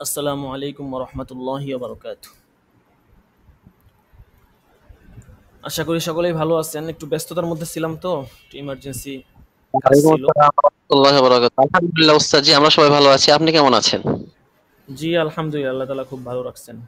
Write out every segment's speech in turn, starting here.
আসসালামু আলাইকুম রহমতুল্লাহি বারকাত। আশা করি সকলেই ভালো আছেন। একটু ব্যস্ততার মধ্যে ছিলাম তো, একটু ইমার্জেন্সি কাজ ওয়ালাইকুম ছিল। আসসালাম ওয়া রাহমাতুল্লাহি ওয়া বারাকাতুহু। আলহামদুলিল্লাহ ওস্তাদ জি, আমরা সবাই ভালো আছি। আপনি কেমন আছেন? জি আলহামদুলিল্লাহ, আল্লাহ তালা খুব ভালো রাখছেন।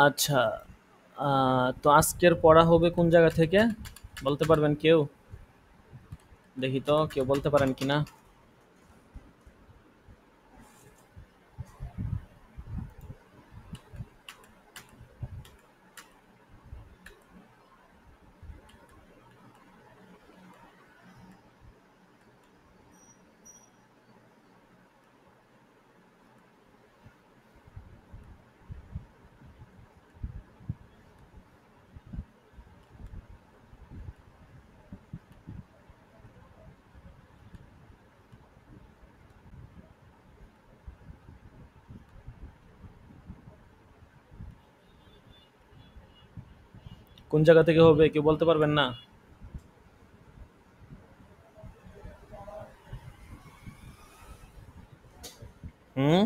আচ্ছা, তো আজকের পড়া হবে কোন জায়গা থেকে বলতে পারবেন কেউ? দেখি তো কেউ বলতে পারেন কিনা। কোন জায়গা থেকে হবে কেউ বলতে পারবেন না? হুম।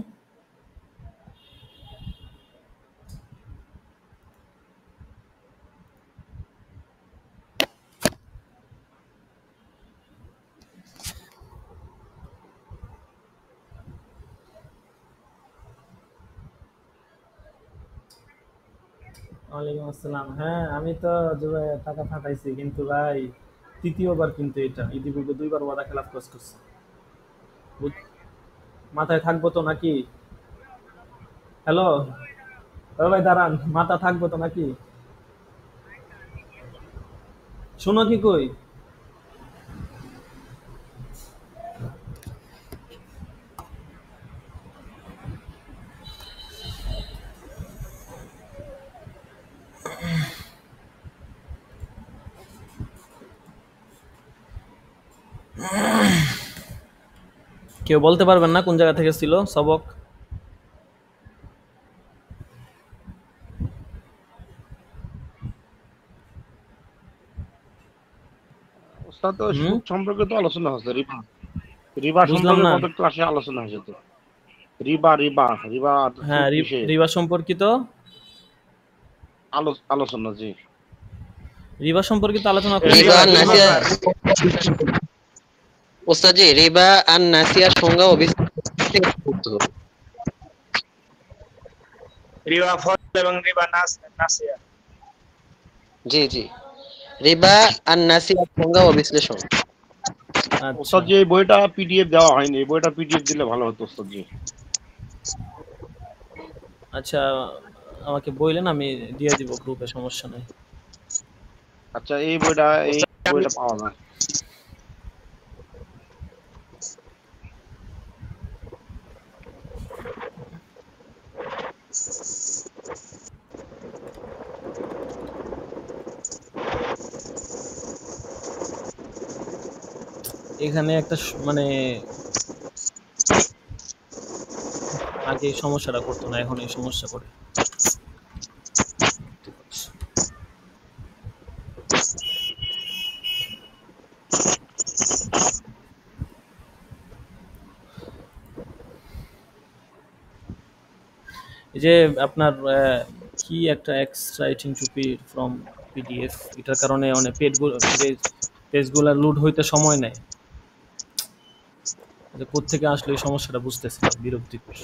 ওয়ালাইকুম আসসালাম। হ্যাঁ, আমি তো টাকা ফাটাইছি, কিন্তু ভাই তৃতীয়বার, কিন্তু এটা ইতিপূর্বে দুইবার ওয়াদা খেলাপ করছে। মাথায় থাকবো তো নাকি? হ্যালো, ভাই দাঁড়ান, মাথা থাকবো তো নাকি? শোনো কি কই? কেউ বলতে পারবেন না কোন জায়গা থেকে ছিল সবক? ওস্তাদ, তো হুম। সুদ সম্পর্কে তো আলোচনা হচ্ছে। রিবা রিবা বুঝলাম সম্পর্কে না। গত ক্লাসে আলোচনা হয়েছে তো। রিবা রিবা রিবা হ্যাঁ, সুদ বিষয়ে রিবা সম্পর্কিত। আলোচনা, জি। রিবা সম্পর্কিত আলোচনা রিবা কোথায় আর কোন নাসিয়া জায়গায়? ওস্তাদ জি, রিবা আর নাসিয়ার সংজ্ঞা ও বিশ্লেষণ করতে হবে। রিবা ফল এবং রিবা নাসিয়া। জি জি, রিবা আর নাসিয়ার সংজ্ঞা ও বিশ্লেষণ। আচ্ছা। ওস্তাদ জি, এই বইটা পিডিএফ দেওয়া হয়নি। এই বইটা পিডিএফ দিলে ভালো হতো ওস্তাদ জি। আচ্ছা, আমাকে বললেন, আমি দিয়ে দিব গ্রুপে, সমস্যা নাই। আচ্ছা, এই বইটা পাওয়া যায়। এখানে একটা মানে আগে এই সমস্যাটা করতো না, এখন এই সমস্যা করে। এই যে আপনার কি একটা এক্সট্রাইটিং টু পি ফ্রম পিডিএফ, এটার কারণে অনেক পেজগুলো লোড হইতে সময় নেয়। যে কোত্থেকে আসলে এই সমস্যাটা বুঝতেছি না, বিরক্তিকর।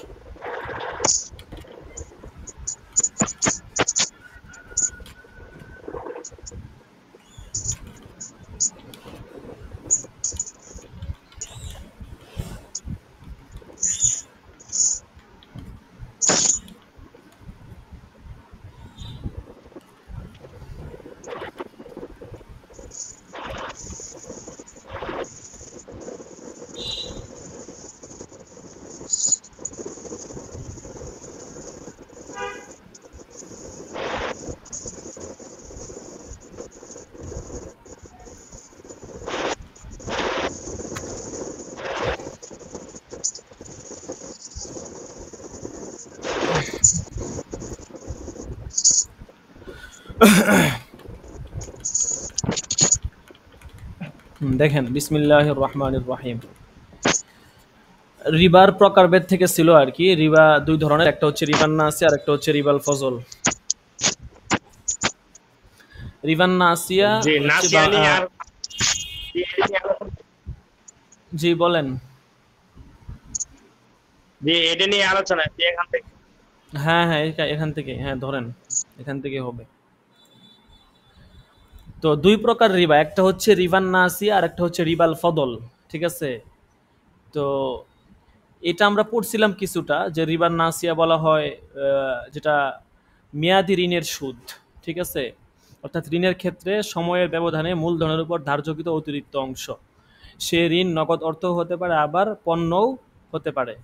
দেখেন, বিসমিল্লাহির রহমানির রহিম। রিবার প্রকারভেদ থেকে ছিল আর কি। রিবা দুই ধরনের, একটা হচ্ছে রিবান নাসি আর একটা হচ্ছে রিবাল ফজল। রিবান নাসিয়া জি হচ্ছে নাসিয়া নিয়ে আর জি, এটা নিয়ে জি বলেন। জি, এটা নিয়ে আলোচনা জি, এখান থেকে হ্যাঁ হ্যাঁ, এখান থেকে, হ্যাঁ ধরেন এখান থেকে হবে। তো দুই প্রকার রিবা, একটা হচ্ছে রিবান নাসি আর একটা হচ্ছে রিবাল ফদল, ঠিক আছে। তো এটা আমরা পড়ছিলাম কিছুটা, যে রিবান নাসিয়া বলা হয় যেটা মেয়াদি ঋণের সুদ, ঠিক আছে। অর্থাৎ ঋণের ক্ষেত্রে সময়ের ব্যবধানে মূলধনের উপর ধার্যকৃত অতিরিক্ত অংশ। সে ঋণ নগদ অর্থ হতে পারে, আবার পণ্যও হতে পারে।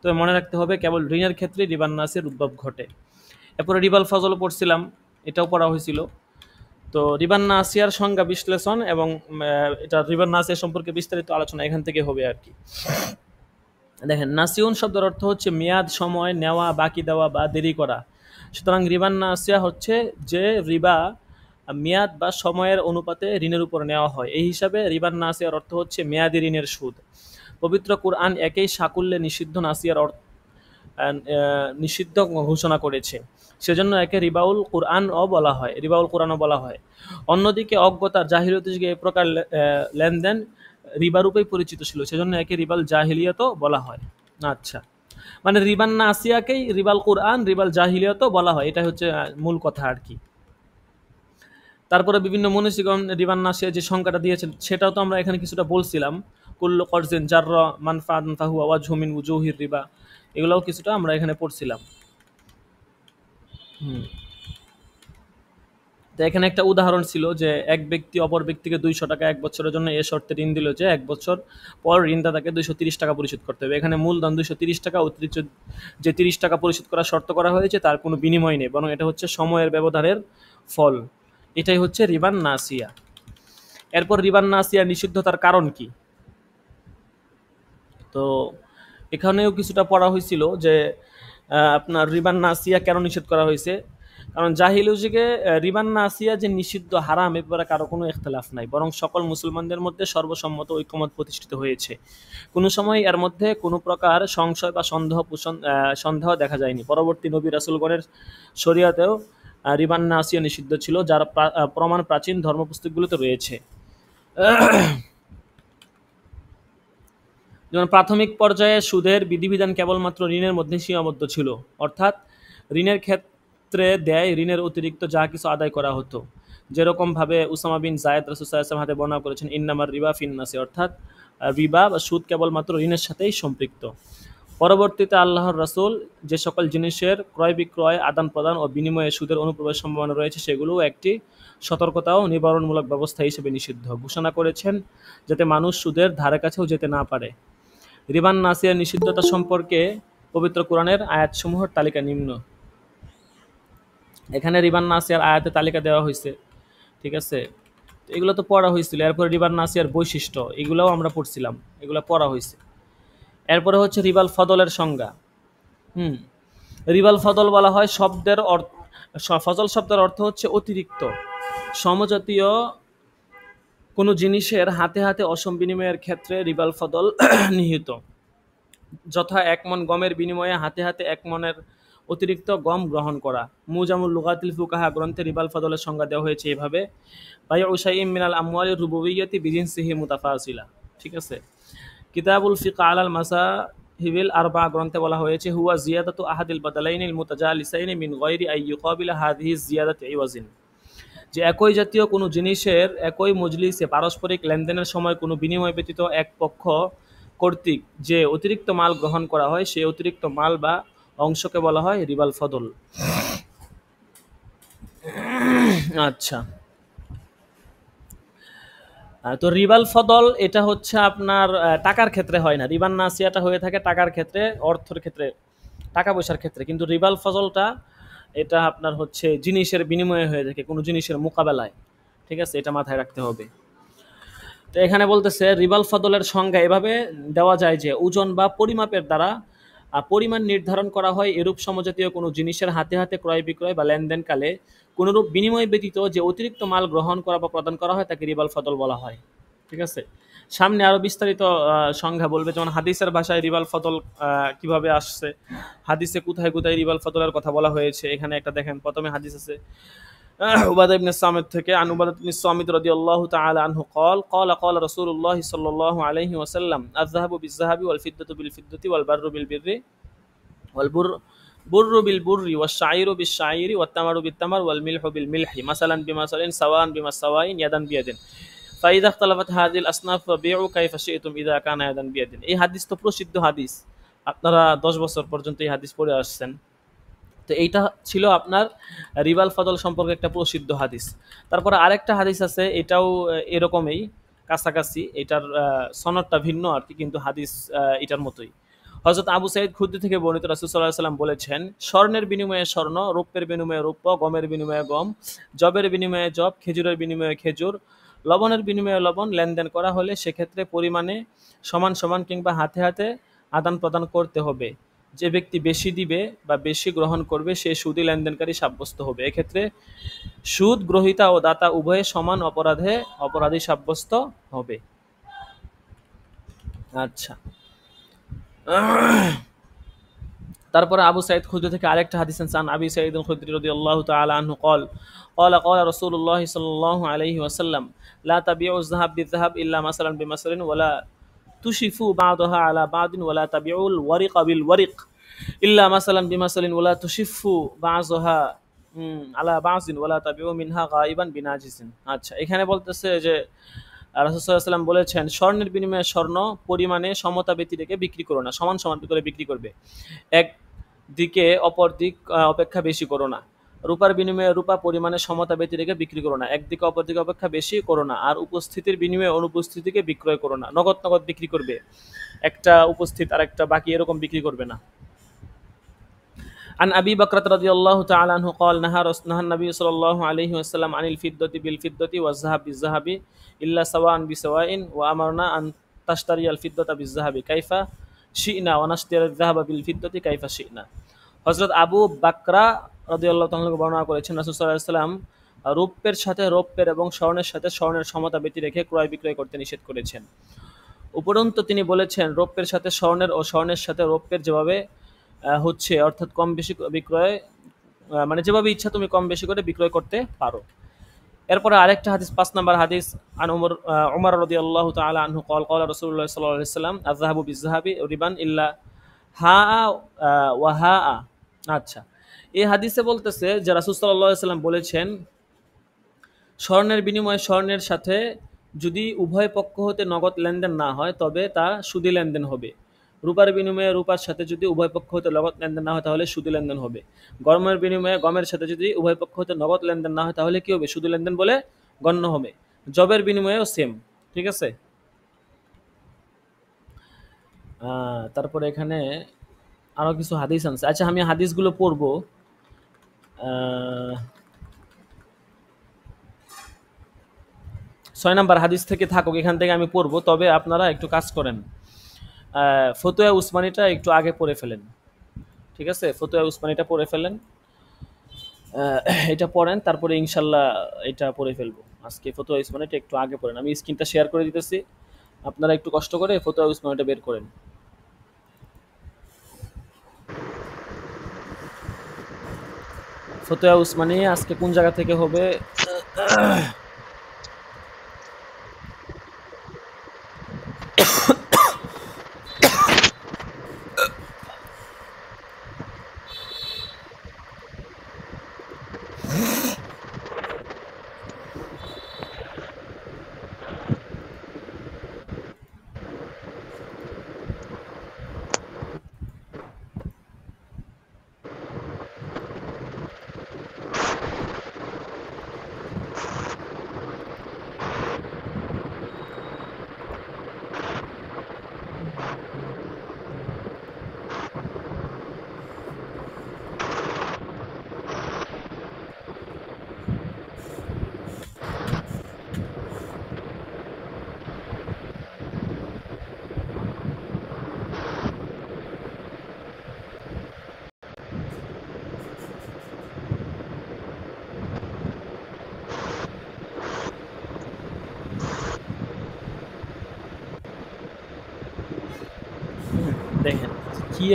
তবে মনে রাখতে হবে কেবল ঋণের ক্ষেত্রে রিবান নাসির উদ্ভব ঘটে। এরপরে রিবাল ফজল পড়ছিলাম, এটাও পড়া হয়েছিল। তো রিবান নাসিয়ার সংজ্ঞা বিশ্লেষণ এবং এটা রিবান নাসিয়া সম্পর্কে বিস্তারিত আলোচনা এখান থেকে হবে আর কি। দেখেন, নাসিউন শব্দের অর্থ হচ্ছে মেয়াদ, সময়, নেওয়া, বাকি দেওয়া বা দেরি করা। সুতরাং রিবান নাসিয়া হচ্ছে যে রিবা মেয়াদ বা সময়ের অনুপাতে ঋণের উপর নেওয়া হয়, এই হিসাবে রিবান নাসিয়ার অর্থ হচ্ছে মেয়াদি ঋণের সুদ। পবিত্র কুরআন একই সাকুল্যে নিষিদ্ধ নাসিয়ার নিষিদ্ধ ঘোষণা করেছে, সেজন্য একে রিবাউল কুরআনও বলা হয়, রিবাউল কুরআনও বলা হয়। অন্যদিকে অজ্ঞতার জাহিলিয়াতের যুগে এই প্রকার লেনদেন রিবারূপেই পরিচিত ছিল, সেজন্য একে রিবাল জাহিলিয়াতও বলা হয়। আচ্ছা, মানে রিবান নাসিয়াকেই রিবাল কুরআন, রিবাল জাহিলিয়াতও বলা হয়, এটা হচ্ছে মূল কথা আর কি। তারপরে বিভিন্ন মনীষীগণ রিবান নাসিয়া যে সংখ্যাটা দিয়েছেন সেটাও তো আমরা এখানে কিছুটা বলছিলাম। কুল্লু কর্জেন জাররা মানফাআন ফাহুয়া ওয়াজহু মিন উজুহির রিবা, এগুলোও কিছুটা আমরা এখানে পড়ছিলাম। তো এখানে একটা উদাহরণ ছিল যে এক ব্যক্তি অপর ব্যক্তিকে 200 টাকা 1 বছরের জন্য এ শর্তে ঋণ দিল যে 1 বছর পর ঋণদাতাকে 230 টাকা পরিশোধ করতে হবে। এখানে মূলধন 230 টাকা, অতিরিক্ত যে 30 টাকা পরিশোধ করার শর্ত করা হয়েছে তার কোনো বিনিময় নেই, বরং এটা হচ্ছে সময়ের ব্যবধানের ফল। এটাই হচ্ছে রিবান নাসিয়া। এরপর রিবান নাসিয়া নিষিদ্ধতার কারণ কি, তো এখানেও কিছুটা পড়া হয়েছিল যে আপনার রিবান নাসিয়া কেন নিষেধ করা হয়েছে। কারণ জাহিলি যুগে রিবান নাসিয়া যে নিষিদ্ধ হারাম, এ ব্যাপারে কারো কোনো ইখতিলাফ নাই, বরং সকল মুসলমানদের মধ্যে সর্বসম্মত ঐক্যমত প্রতিষ্ঠিত হয়েছে। কোনো সময় এর মধ্যে কোনো প্রকার সংশয় বা সন্দেহ দেখা যায়নি। পরবর্তী নবী রাসূলগণের শরীয়তেও রিবান নাসিয়া নিষিদ্ধ ছিল, যার প্রমাণ প্রাচীন ধর্মপুস্তকগুলোতে রয়েছে। যেমন প্রাথমিক পর্যায়ে সুদের বিধিবিধান কেবলমাত্র ঋণের মধ্যে সীমাবদ্ধ ছিল, অর্থাৎ ঋণের ক্ষেত্রে দেয় ঋণের অতিরিক্ত যা কিছু আদায় করা হতো, যেরকমভাবে উসামা বিন যায়েদ রাসূল সাল্লাল্লাহু আলাইহি ওয়াসাল্লাম হাতে বর্ণনা করেছেন, ইন্নামার রিবা ফিন নাসি, অর্থাৎ রিবা বা সুদ কেবলমাত্র ঋণের সাথেই সম্পৃক্ত। পরবর্তীতে আল্লাহর রাসূল যে সকল জিনিসের ক্রয় বিক্রয়, আদান প্রদান ও বিনিময়ে সুদের অনুপ্রবেশ সম্ভাবনা রয়েছে সেগুলোও একটি সতর্কতা ও নিবারণমূলক ব্যবস্থা হিসেবে নিষিদ্ধ ঘোষণা করেছেন, যাতে মানুষ সুদের ধারে কাছেও যেতে না পারে। রিবান নাসিয়ার নিষিদ্ধতা সম্পর্কে পবিত্র কোরআনের আয়াতসমূহের তালিকা নিম্ন। এখানে রিবান নাসিয়ার আয়াতের তালিকা দেওয়া হয়েছে, ঠিক আছে। এগুলো তো পড়া হয়েছিল। এরপরে রিবান নাসিয়ার বৈশিষ্ট্য, এগুলোও আমরা পড়ছিলাম, এগুলো পড়া হয়েছে। এরপরে হচ্ছে রিবাল ফদলের সংজ্ঞা। রিবাল ফদল বলা হয় শব্দের অর্থ, ফজল শব্দের অর্থ হচ্ছে অতিরিক্ত সমজাতীয় কোনো জিনিসের হাতে হাতে অসম বিনিময়ের ক্ষেত্রে রিবাল ফদল নিহিত, যথা 1 মণ গমের বিনিময়ে হাতে হাতে 1 মণের অতিরিক্ত গম গ্রহণ করা। মুজামুল লুগাতিল ফুকাহা গ্রন্থে রিবাল ফদলের সংজ্ঞা দেওয়া হয়েছে এভাবে, বাইউ শাইইন মিনাল আমওয়ালির রুবুবিয়্যাতি বিজিনসিহি মুতাফাসিলা, ঠিক আছে। কিতাবুল ফিকহ আলাল মাসাহিবিল আরবা গ্রন্থে বলা হয়েছে, হুয়া জিয়াদাতু আহাদিল বাদালাইনিল মুতাজালিসাইনি মিন গায়রি আই ইউকাবিলা হাযিহি জিয়াদাতি ইওয়াজিন, যে একই জাতীয় কোনো জিনিসের একই মজলিসে পারস্পরিক লেনদেনের সময় কোনো বিনিময় ব্যতীত এক পক্ষ কর্তৃক যে অতিরিক্ত মাল গ্রহণ করা হয় সেই অতিরিক্ত মাল বা অংশকে বলা হয় রিবাল ফদল। আচ্ছা, তো রিবাল ফদল এটা হচ্ছে আপনার টাকার ক্ষেত্রে হয় না। রিবান নাসিয়াটা হয়ে থাকে টাকার ক্ষেত্রে, অর্থের ক্ষেত্রে, টাকা পয়সার ক্ষেত্রে, কিন্তু রিবাল ফজলটা এটা আপনার হচ্ছে জিনিসের বিনিময়ে হয়ে থাকে, কোনো জিনিসের মোকাবেলায়, ঠিক আছে, এটা মাথায় রাখতে হবে। তো এখানে বলতেছে রিবাল ফদলের সংজ্ঞা এভাবে দেওয়া যায় যে ওজন বা পরিমাপের দ্বারা পরিমাণ নির্ধারণ করা হয় এরূপ সমজাতীয় কোনো জিনিসের হাতে হাতে ক্রয় বিক্রয় বা লেনদেনকালে কোনরূপ বিনিময় ব্যতীত যে অতিরিক্ত মাল গ্রহণ করা বা প্রদান করা হয় তাকে রিবাল ফদল বলা হয়। ঠিক আছে, সামনে আরো বিস্তারিত সংজ্ঞা বলবে, যেমন হাদিসের ভাষায় রিবাল ফদল কিভাবে আসছে, হাদিসে কোথায় কোথায় রিবাল ফদলের কথা বলা হয়েছে। এখানে একটা দেখেন, প্রথমে হাদিস আছে উবাদা ইবনে সামিত থেকে, আন উবাদা ইবনে সামিত রাদিয়াল্লাহু তাআলা আনহু قال قال قال رسول الله صلى الله عليه وسلم الذهب بالذهب والفضة بالفضة والبر بالبر والبر بر بالبر والشعير بالشعير والتمر بالتمر والملح بالملح مثلا بمثل سواء بسواء يدا بيد فإذا اختلفت هذه الأصناف فبيعوا كيف شئتم إذا كان يدا بيد। এই হাদিস তো প্রসিদ্ধ হাদিস, আপনারা 10 বছর পর্যন্ত এই হাদিস পড়ে আসছেন। তো এইটা ছিল আপনার রিবাল ফদল সম্পর্কে একটা প্রসিদ্ধ হাদিস। তারপরে আরেকটা হাদিস আছে, এটাও এরকমই কাছাকাছি, এটার সনদটা ভিন্ন আর কি, কিন্তু হাদিস এটার মতোই। হযরত আবু সাঈদ খুদরি থেকে বর্ণিত, রাসূল সাল্লাল্লাহু আলাইহি ওয়াসাল্লাম বলেছেন, স্বর্ণের বিনিময়ে স্বর্ণ, রৌপ্যের বিনিময়ে রৌপ্য, গমের বিনিময়ে গম, জবের বিনিময়ে জব, খেজুরের বিনিময়ে খেজুর, লবণের বিনিময়ে লবণ লেনদেন করা হলে সেক্ষেত্রে পরিমাণে সমান সমান কিংবা হাতে হাতে আদান প্রদান করতে হবে। যে ব্যক্তি বেশি দিবে বা বেশি গ্রহণ করবে সে সুদী লেনদেনকারী সাব্যস্ত হবে। এক্ষেত্রে সুদ গ্রহীতা ও দাতা উভয়ে সমান অপরাধী সাব্যস্ত হবে। আচ্ছা, তারপরে আবু সাঈদ খুদরি থেকে আরেকটা হাদিস আনসান আবি সাঈদ আল খুদরি রাদিয়াল্লাহু তাআলা আনহু قال قال رسول الله صلى الله عليه وسلم لا تبيعوا الذهب بالذهب الا مثلا بمثل ولا تشفوا بعضها على بعض ولا تبيعوا الورق بالورق الا مثلا بمثل ولا تشفوا بعضها على بعض ولا تبيعوا منها غائبا بناجس। আচ্ছা, এখানে বলতেছে যে রাসূল সাল্লাল্লাহু আলাইহি ওয়াসাল্লাম বলেছেন, স্বর্ণের বিনিময়ে স্বর্ণ, পরিমাণে সমতা ব্যতি রেখে বিক্রি করো না, সমান সমান করে বিক্রি করবে, এক দিকে অপর দিক অপেক্ষা বেশি করো না। রূপার বিনিময়ে রূপা, পরিমাণে সমতা ব্যতি রেখে বিক্রি করো না, একদিকে অপর দিকে অপেক্ষা বেশি করো না। আর উপস্থিতির বিনিময়ে অনুপস্থিতিকে বিক্রয় করো না, নগদ নগদ বিক্রি করবে, একটা উপস্থিত আর একটা বাকি এরকম বিক্রি করবে না। عن أبي بكرة رضي الله تعالى عنه قال نهى النبي صلى الله عليه وسلم عن الفضة بالفضة والذهب بالذهب إلا سواء بسواء وأمرنا أن تشتري الفضة بالذهب كيف شئنا ونشتري الذهب بالفضة كيف شئنا। হযরত আবু বাকরা রাদিয়াল্লাহু তাআলা বর্ণনা করেছেন, রাসূল সাল্লাল্লাহু আলাইহি ওয়াসাল্লাম রৌপ্যের সাথে রৌপ্যের এবং স্বর্ণের সাথে স্বর্ণের সমতা ব্যতি রেখে ক্রয় বিক্রয় করতে নিষেধ করেছেন। উপরন্তু তিনি বলেছেন, রৌপ্যের সাথে স্বর্ণের ও স্বর্ণের সাথে রৌপ্যের যেভাবে হচ্ছে, অর্থাৎ কম বেশি বিক্রয়, মানে যেভাবে ইচ্ছা তুমি কম বেশি করে বিক্রয় করতে পারো। এরপরে আরেকটা হাদিস, 5 নম্বর হাদিস, আন উমর রাদিয়াল্লাহু তাআলা আনহু قال قال رسول الله صلى الله عليه وسلم الذهب بالذهب ربا الا হা ওয়া হা। আচ্ছা, এই হাদিসে বলতেছে যে রাসূল সাল্লাল্লাহু আলাইহি ওয়াসাল্লাম বলেছেন, স্বর্ণের বিনিময়ে স্বর্ণের সাথে যদি উভয় পক্ষ হতে নগদ লেনদেন না হয় তবে তা সুদী লেনদেন হবে। রূপার বিনিময়ে রূপার সাথে যদি উভয় পক্ষ হতে নগদ লেনদেন না হয় তাহলে সুদী লেনদেন হবে। গমের বিনিময়ে গমের সাথে যদি উভয় পক্ষ হতে নগদ লেনদেন না হয় তাহলে কি হবে? সুদী লেনদেন বলে গণ্য হবে। জবের বিনিময়েও সেম, ঠিক আছে। তারপরে এখানে আরো কিছু হাদিস আছে। আচ্ছা, আমি হাদিসগুলো পড়বো। 6 নম্বর হাদিস থেকে থাকুক, এখান থেকে আমি পড়বো, তবে আপনারা একটু কাজ করেন, ফতুয়া উসমানিটা একটু আগে পড়ে ফেলেন, ঠিক আছে। ফতুয়া উসমানিটা পড়ে ফেলেন, এটা পড়েন, তারপরে ইনশাল্লাহ এটা পড়ে ফেলবো আজকে। ফতুয়া উসমানিটা একটু আগে পড়েন, আমি স্ক্রিনটা শেয়ার করে দিতেছি, আপনারা একটু কষ্ট করে ফতুয়া উসমানিটা বের করেন। ফতুয়া উসমানি আজকে কোন জায়গা থেকে হবে?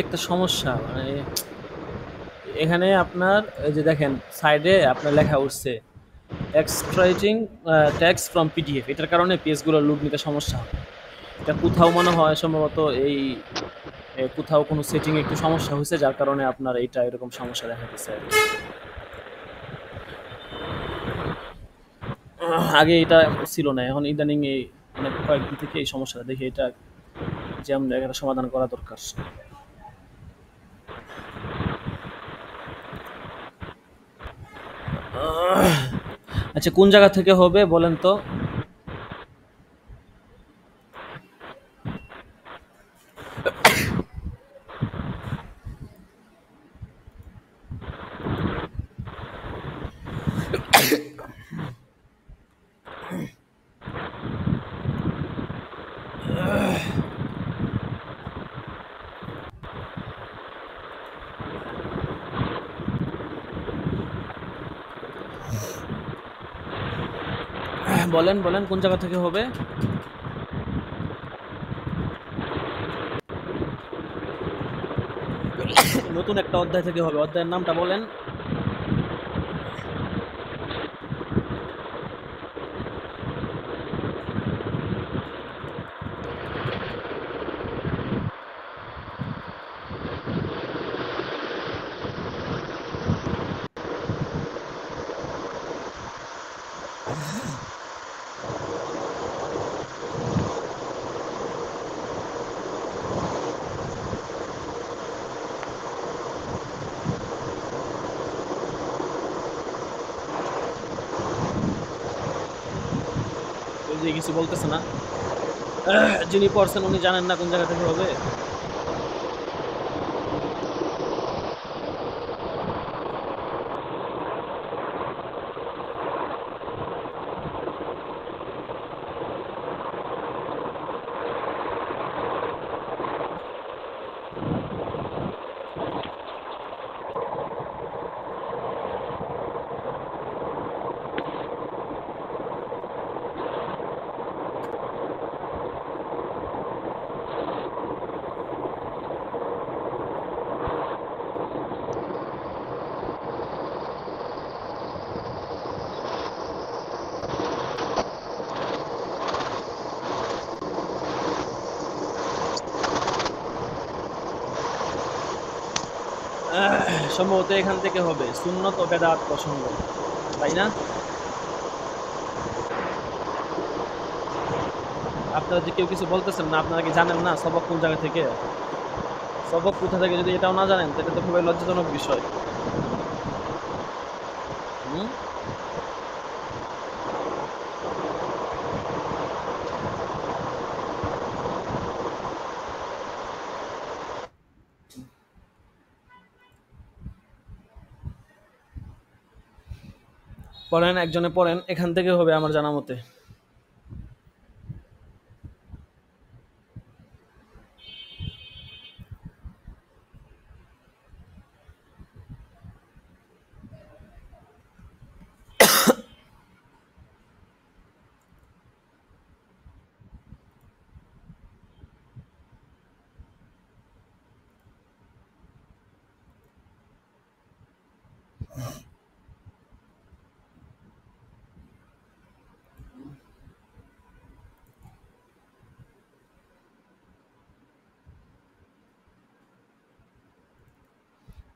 একটা সমস্যা মানে এখানে আপনার এই যে দেখেন সাইডে আপনার লেখা উঠছে এক্সট্রাক্টিং টেক্সট ফ্রম পিডিএফ, এটার কারণে পেজগুলো লোড নিতে সমস্যা হয়। এটা কোথাও মনে হয় সম্ভবত এই কোথাও কোনো সেটিং একটু সমস্যা হয়েছে, যার কারণে আপনার এইটা এরকম সমস্যা দেখা দিচ্ছে আর কি। আগে এটা ছিল না, এখন ইদানিং এই মানে কয়েকদিন থেকে এই সমস্যাটা দেখি, এটা যে আমরা একটা সমাধান করা দরকার। আচ্ছা কোন জায়গা থেকে হবে বলেন তো? বলেন বলেন কোন জায়গা থেকে হবে? নতুন একটা অধ্যায় থেকে হবে, অধ্যায়ের নামটা বলেন। ওই যে কিছু বলতেছে না, যিনি পড়ছেন উনি জানেন না কোন জায়গা থেকে হবে? সম্ভবত এখান থেকে হবে সুন্নত ও বেদাত প্রসঙ্গ, তাই না? আপনারা যে কেউ কিছু বলতেছেন না, আপনারা কি জানেন না সবক কোন জায়গা থেকে? সবক কোথা থেকে যদি এটাও না জানেন তাহলে তো খুবই লজ্জাজনক বিষয়। হুম? পড়েন, একজনে পড়েন, এখান থেকে হবে আমার জানা মতে।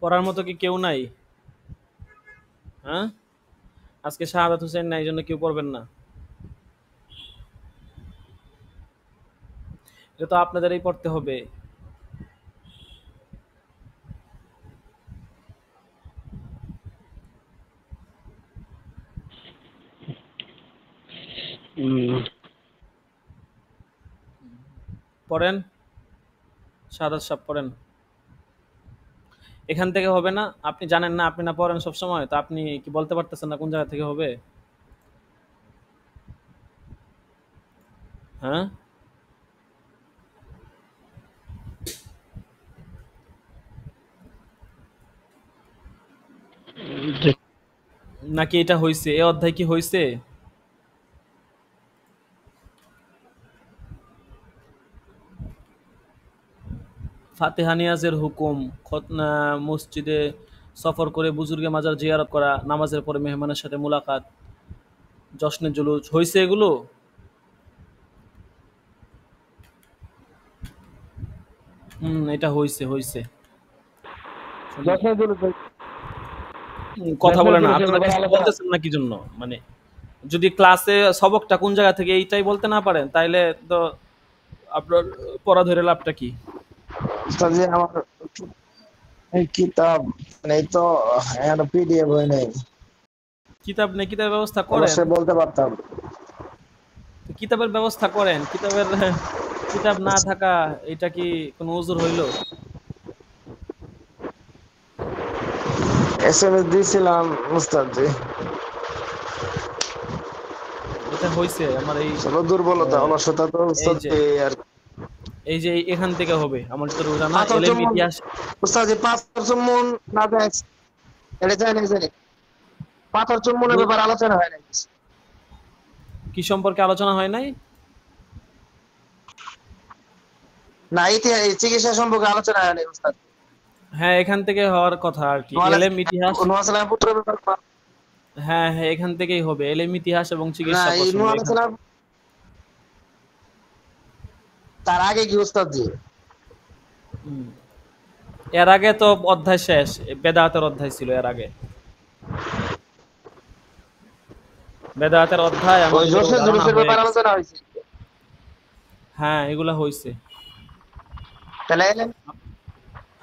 পড়ার মতো কি কেউ নাই? হ্যাঁ, আজকে শাহাদাত হোসেন নাই, এই জন্য কেউ পড়বেন না? এটা তো আপনাদেরই পড়তে হবে। পড়েন, শাহাদাত সাহেব পড়েন। এখান থেকে হবে না, আপনি জানেন না, আপনি না পড়েন সব সময়, তো আপনি কি বলতে পারতেছেন না কোন জায়গা থেকে হবে? হ্যাঁ, নাকি এটা হইছে, এ অধ্যায় কি হইছে? ফাতিহা নিয়াজের হুকুম, মসজিদে সফর করে বুজুর্গে মাজার জিয়ারত করা, নামাজের পরে মেহমানের সাথে মুলাকাত, জশ্নে জুলুস, হয়েছে এগুলো? এটা হয়েছে হয়েছে। কথা বলে না, আপনারা কিছু বলতেছেন না কি জন্য? মানে যদি ক্লাসে সবকটা কোন জায়গা থেকে এইটাই বলতে না পারেন, তাইলে তো আপনার পড়া ধরে লাভটা কি? উস্তাদ জি, আমার এই কিতাব নেই তো, এখনো পিডিএফ হয় নাই। কিতাব নেই, কিতাবের ব্যবস্থা করেন। অবশ্যই বলতে পারতাম। তো কিতাবের ব্যবস্থা করেন। কিতাব না থাকা এটা কি কোনো উজুর হইল? এসএমএস দিয়েছিলাম উস্তাদ জি, এটা হইছে আমার এই চলো দুর্বলতা অলসতা তো উস্তাদ যে জি। আর এই যে এখান থেকে হবে আমার যত জানা পাথর এলএম চুম্বন ইতিহাস। উস্তাদ জি, পাথর চুম্বন না দেখ, এটা জানি জানি পাথর চুম্বনের ব্যাপারে আলোচনা হয় নাই। কি সম্পর্কে আলোচনা হয় নাই? না, ইতিহাস চিকিৎসা সম্পর্কে আলোচনা হয় নাই উস্তাদ। হ্যাঁ, এখান থেকে হওয়ার কথা আর কি। এলএম ইতিহাস, নোয়াসালাম পুত্র ব্যাপার হ্যাঁ হ্যাঁ, এখান থেকেই হবে। এলএম ইতিহাস এবং না, চিকিৎসা এই প্রসঙ্গে নোয়াসালাম তার আগে কি উস্তাদ জি? হুম। এর আগে তো অধ্যায় শেষ, বেদাতের অধ্যায় ছিল এর আগে। বেদাতের অধ্যায় ওই আমাদের জোসের ধারণা জুলুসের হয়ে ব্যাপারে গেছে। আলোচনা হয়েছে। হ্যাঁ, এগুলা হইছে। তাহলে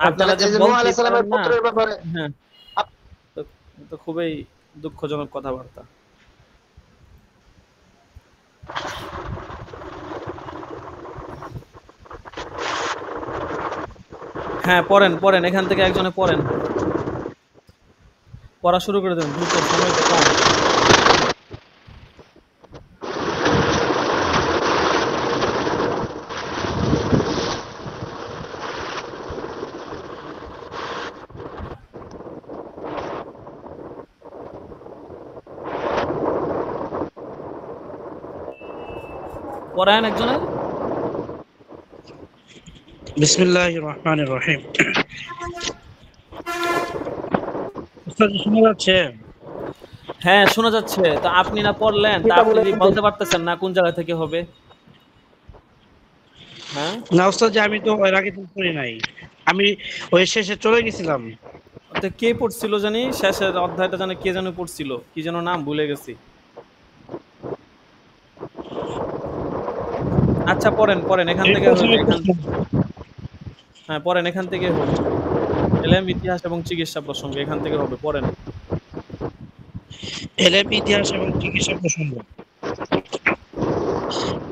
আপনারা যে এই যে নূহ বলতে আলাইহিস পারেন সালামের না, পুত্রের ব্যাপারে হ্যাঁ, তো তো খুবই দুঃখজনক কথাবার্তা। হ্যাঁ, পড়েন এখান থেকে একজনে পড়েন, পড়া শুরু করে দেন দ্রুত, সময় তো কম। পড়েন একজনে। বিসমিল্লাহির রহমানির রহিম। উস্তাদ শোনা যাচ্ছে? হ্যাঁ, শোনা যাচ্ছে। তো আপনি না পড়লেন, তা আপনি বলতে পারতেছেন না কোন জায়গা থেকে হবে? হ্যাঁ, না উস্তাদ জি, আমি তো এর আগে তো পড়ি নাই, আমি ওই শেষে চলে গেছিলাম। তো কে পড়ছিল জানি শেষের অধ্যায়টা, জানি কে যেন পড়ছিল, কি যেন নাম ভুলে গেছি। আচ্ছা, পড়েন এখান আমি থেকে প্রথমে হইবে। পড়ছিলাম। হ্যাঁ, পড়েন এখান থেকে হবে। এলএম ইতিহাস এবং চিকিৎসা প্রসঙ্গে এখান থেকে হবে, পড়েন। এলএম ইতিহাস এবং চিকিৎসা প্রসঙ্গ।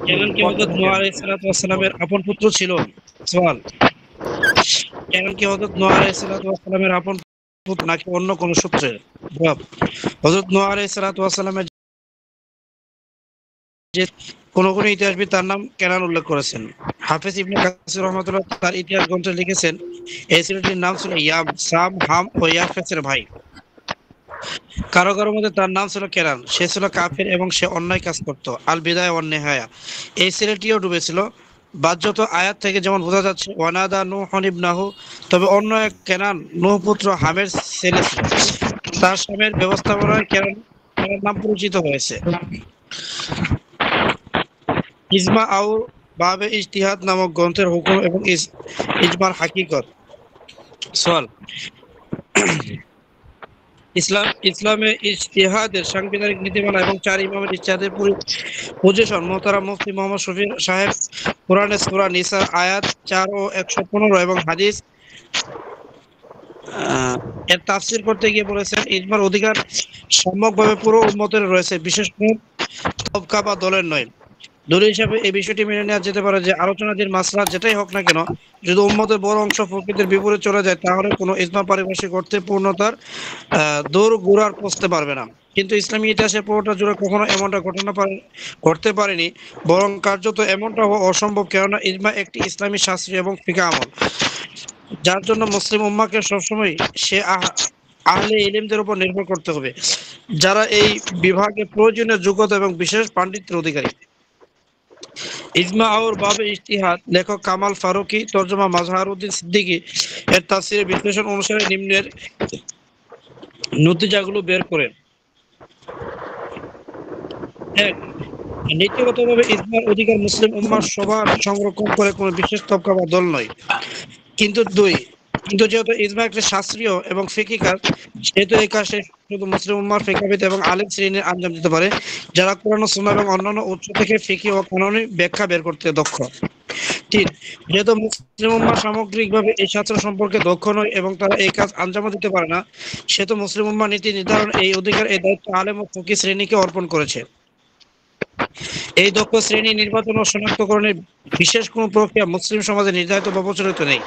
কেনন কি পড়তে হযরত নূহ থাকেন। আলাইহিস সালাতু ওয়াস সালামের আপন পুত্র ছিল? সওয়াল। কেনন কি হযরত নূহ আলাইহিস সালাতু ওয়াস সালামের আপন পুত্র নাকি অন্য কোন সূত্রে? জবাব, হযরত নূহ আলাইহিস সালাতু ওয়াস সালামের যে কোন ইতিহাসবিদ তার নাম কেনান উল্লেখ করেছেন। হাফেজ ইবনে কাসির রহমাতুল্লাহ তার ইতিহাস গ্রন্থে লিখেছেন, এই ছেলেটির নাম ছিল ইয়াম, সাম, হাম ও ইয়াফেসের ভাই। কারো কারো মধ্যে তার নাম ছিল কেনান, সে ছিল কাফির এবং সে অন্যায় কাজ করত। আল বিদায়া ওয়ান নেহায়া, এই ছেলেটিও ডুবেছিল। বাহ্যত আয়াত থেকে যেমন বোঝা যাচ্ছে ওয়ানাদা নূহুন ইবনাহু, তবে অন্য এক কেনান নূহ পুত্র হামের ছেলে ছিল। তার স্বামীর ব্যবস্থাপনায় কেনান নাম পরিচিত হয়েছে। ইজমা আউর বাবে ইজতিহাদ নামক গ্রন্থের হুকুম এবং ইজমার হাকিকত। সওয়াল, ইসলামে ইজতিহাদের সাংবিধানিক নীতিমালা এবং চার ইমামের ইজতিহাদের পজিশন। মোহতারাম মুফতি মোহাম্মদ শফি সাহেব কোরআনে সূরা নিসার আয়াত 4 ও 115 এবং হাদিস এর তাফসীর করতে গিয়ে বলেছেন, ইজমার অধিকার সম্যকভাবে পুরো উম্মতের রয়েছে, বিশেষ কোনো তবকা বা দলের নয়। দলিল হিসাবে এই বিষয়টি মেনে নেওয়া যেতে পারে যে আলোচনাধীন মাসলা যেটাই হোক না কেন, যদি উম্মতের বড় অংশ প্রকৃতির বিপরীত চলে যায়, তাহলে কোনো ইজমা পারিভাষিক অর্থে পূর্ণতার দৌড় গোড়ার পৌঁছতে পারবে না। কিন্তু ইসলামী ইতিহাসের পুরোটা জুড়ে কখনো এমনটা ঘটতে পারেনি, বরং কার্যত এমনটা হওয়া অসম্ভব, কেননা ইজমা একটি ইসলামী শাস্ত্রী এবং ফিকহ আমল, যার জন্য মুসলিম উম্মাহকে সবসময় সে আহলে ইলমদের উপর নির্ভর করতে হবে, যারা এই বিভাগে প্রয়োজনীয় যোগ্যতা এবং বিশেষ পাণ্ডিত্যের অধিকারী। ইজমা और বাবে ইজতিহাদ লেখক কামাল ফারুকী, তর্জমা মাজহারউদ্দিন সিদ্দিকী এর তাফসীরের বিশ্লেষণ অনুসারে নিম্নের নতিজাগুলো বের করেন। এক, নীতিগতভাবে ইজমার অধিকার মুসলিম উম্মাহ সবার সংরক্ষণ করে কোনো বিশেষ তবকা বা দল নয়। কিন্তু যেহেতু ইজমা একটি শাস্ত্রীয় এবং ফিকহি কাজ, সেহেতু এই কাজে শুধু মুসলিম উম্মাহর ফিকহবিদ এবং আলেম শ্রেণীর আঞ্জাম দিতে পারে, যারা কোরআন ও সুন্নাহ এবং অন্যান্য উৎস থেকে ফিকহি ও কানুনি ব্যাখ্যা বের করতে দক্ষ। ৩, যেহেতু মুসলিম উম্মাহ সামগ্রিকভাবে এই শাস্ত্র সম্পর্কে দক্ষ নয় এবং তারা এই কাজ আঞ্জামও দিতে পারে না, সেহেতু মুসলিম উম্মাহ নীতি নির্ধারণ এই অধিকার এই দায়িত্ব আলেম ও ফকিহ শ্রেণীকে অর্পণ করেছে। এই দক্ষ শ্রেণী নির্বাচন ও শনাক্তকরণের বিশেষ কোনো প্রক্রিয়া মুসলিম সমাজে নির্ধারিত বা প্রচলিত নেই।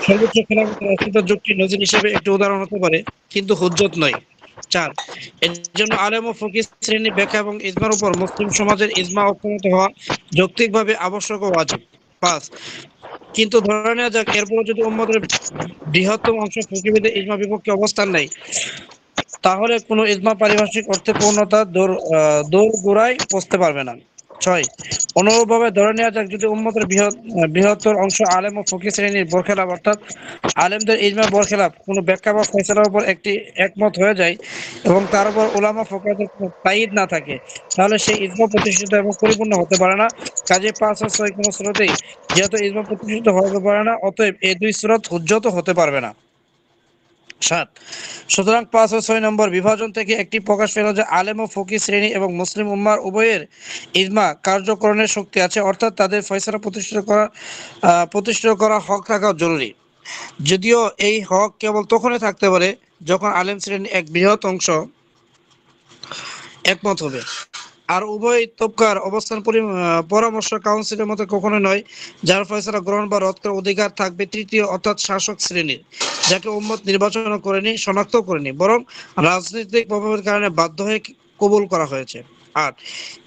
সর্বোচ্চ খেলাফত রাষ্ট্রীয় যুক্তি নজির হিসেবে একটি উদাহরণ হতে পারে, কিন্তু হুজ্জত নয়। ৪, এর জন্য আলেম ও ফকিহ শ্রেণীর ব্যাখ্যা এবং ইজমার উপর মুসলিম সমাজের ইজমা অক্ষুণ্ণ হওয়া যৌক্তিকভাবে আবশ্যক ও ওয়াজিব। ৫, কিন্তু ধরে নেওয়া যাক এরপরও যদি উম্মতের বৃহত্তম অংশ ফকিহদের ইজমা বিপক্ষে অবস্থান নেয়, তাহলে কোনো ইজমা পারিভাষিক অর্থে পূর্ণতা দোরগোড়ায় পৌঁছতে পারবে না। ৬, অনুরূপভাবে ধরে নেওয়া যাক যদি উম্মতের বৃহত্তর অংশ আলেম ও ফকিহ শ্রেণীর বরখেলাপ অর্থাৎ আলেমদের ইজমা বরখেলাপ কোনো ব্যাখ্যা বা ফয়সালার উপর একমত হয়ে যায় এবং তার উপর উলামা ফুকাহাদের কোনো তাইয়িদ না থাকে, তাহলে সেই ইজমা প্রতিষ্ঠিত এবং পরিপূর্ণ হতে পারে না। কাজে ৫ ও ৬ কোনো সূরতেই যেহেতু ইজমা প্রতিষ্ঠিত হতে পারে না, অতএব এই দুই সূরত হুজ্জত হতে পারবে না। ৭, সুতরাং ৫ ও ৬ নম্বর বিভাজন থেকে একটি প্রকাশ পেল যে আলেম ও ফকিহ শ্রেণী এবং মুসলিম উম্মাহর উভয়ের ইজমা কার্যকরণের শক্তি আছে, অর্থাৎ তাদের ফয়সালা প্রতিষ্ঠিত করা হক থাকা জরুরি। যদিও এই হক কেবল তখনই থাকতে পারে যখন আলেম শ্রেণীর এক বৃহৎ অংশ একমত হবে। আর উভয় তবকার অবস্থান পরামর্শ কাউন্সিলের মতো কখনো নয়, যার ফয়সালা গ্রহণ বা রদ করার অধিকার থাকবে তৃতীয় অর্থাৎ শাসক শ্রেণীর, যাকে উম্মত নির্বাচন করেনি, শনাক্ত করেনি, বরং রাজনৈতিক প্রভাবের কারণে বাধ্য হয়ে কবুল করা হয়েছে। ৮,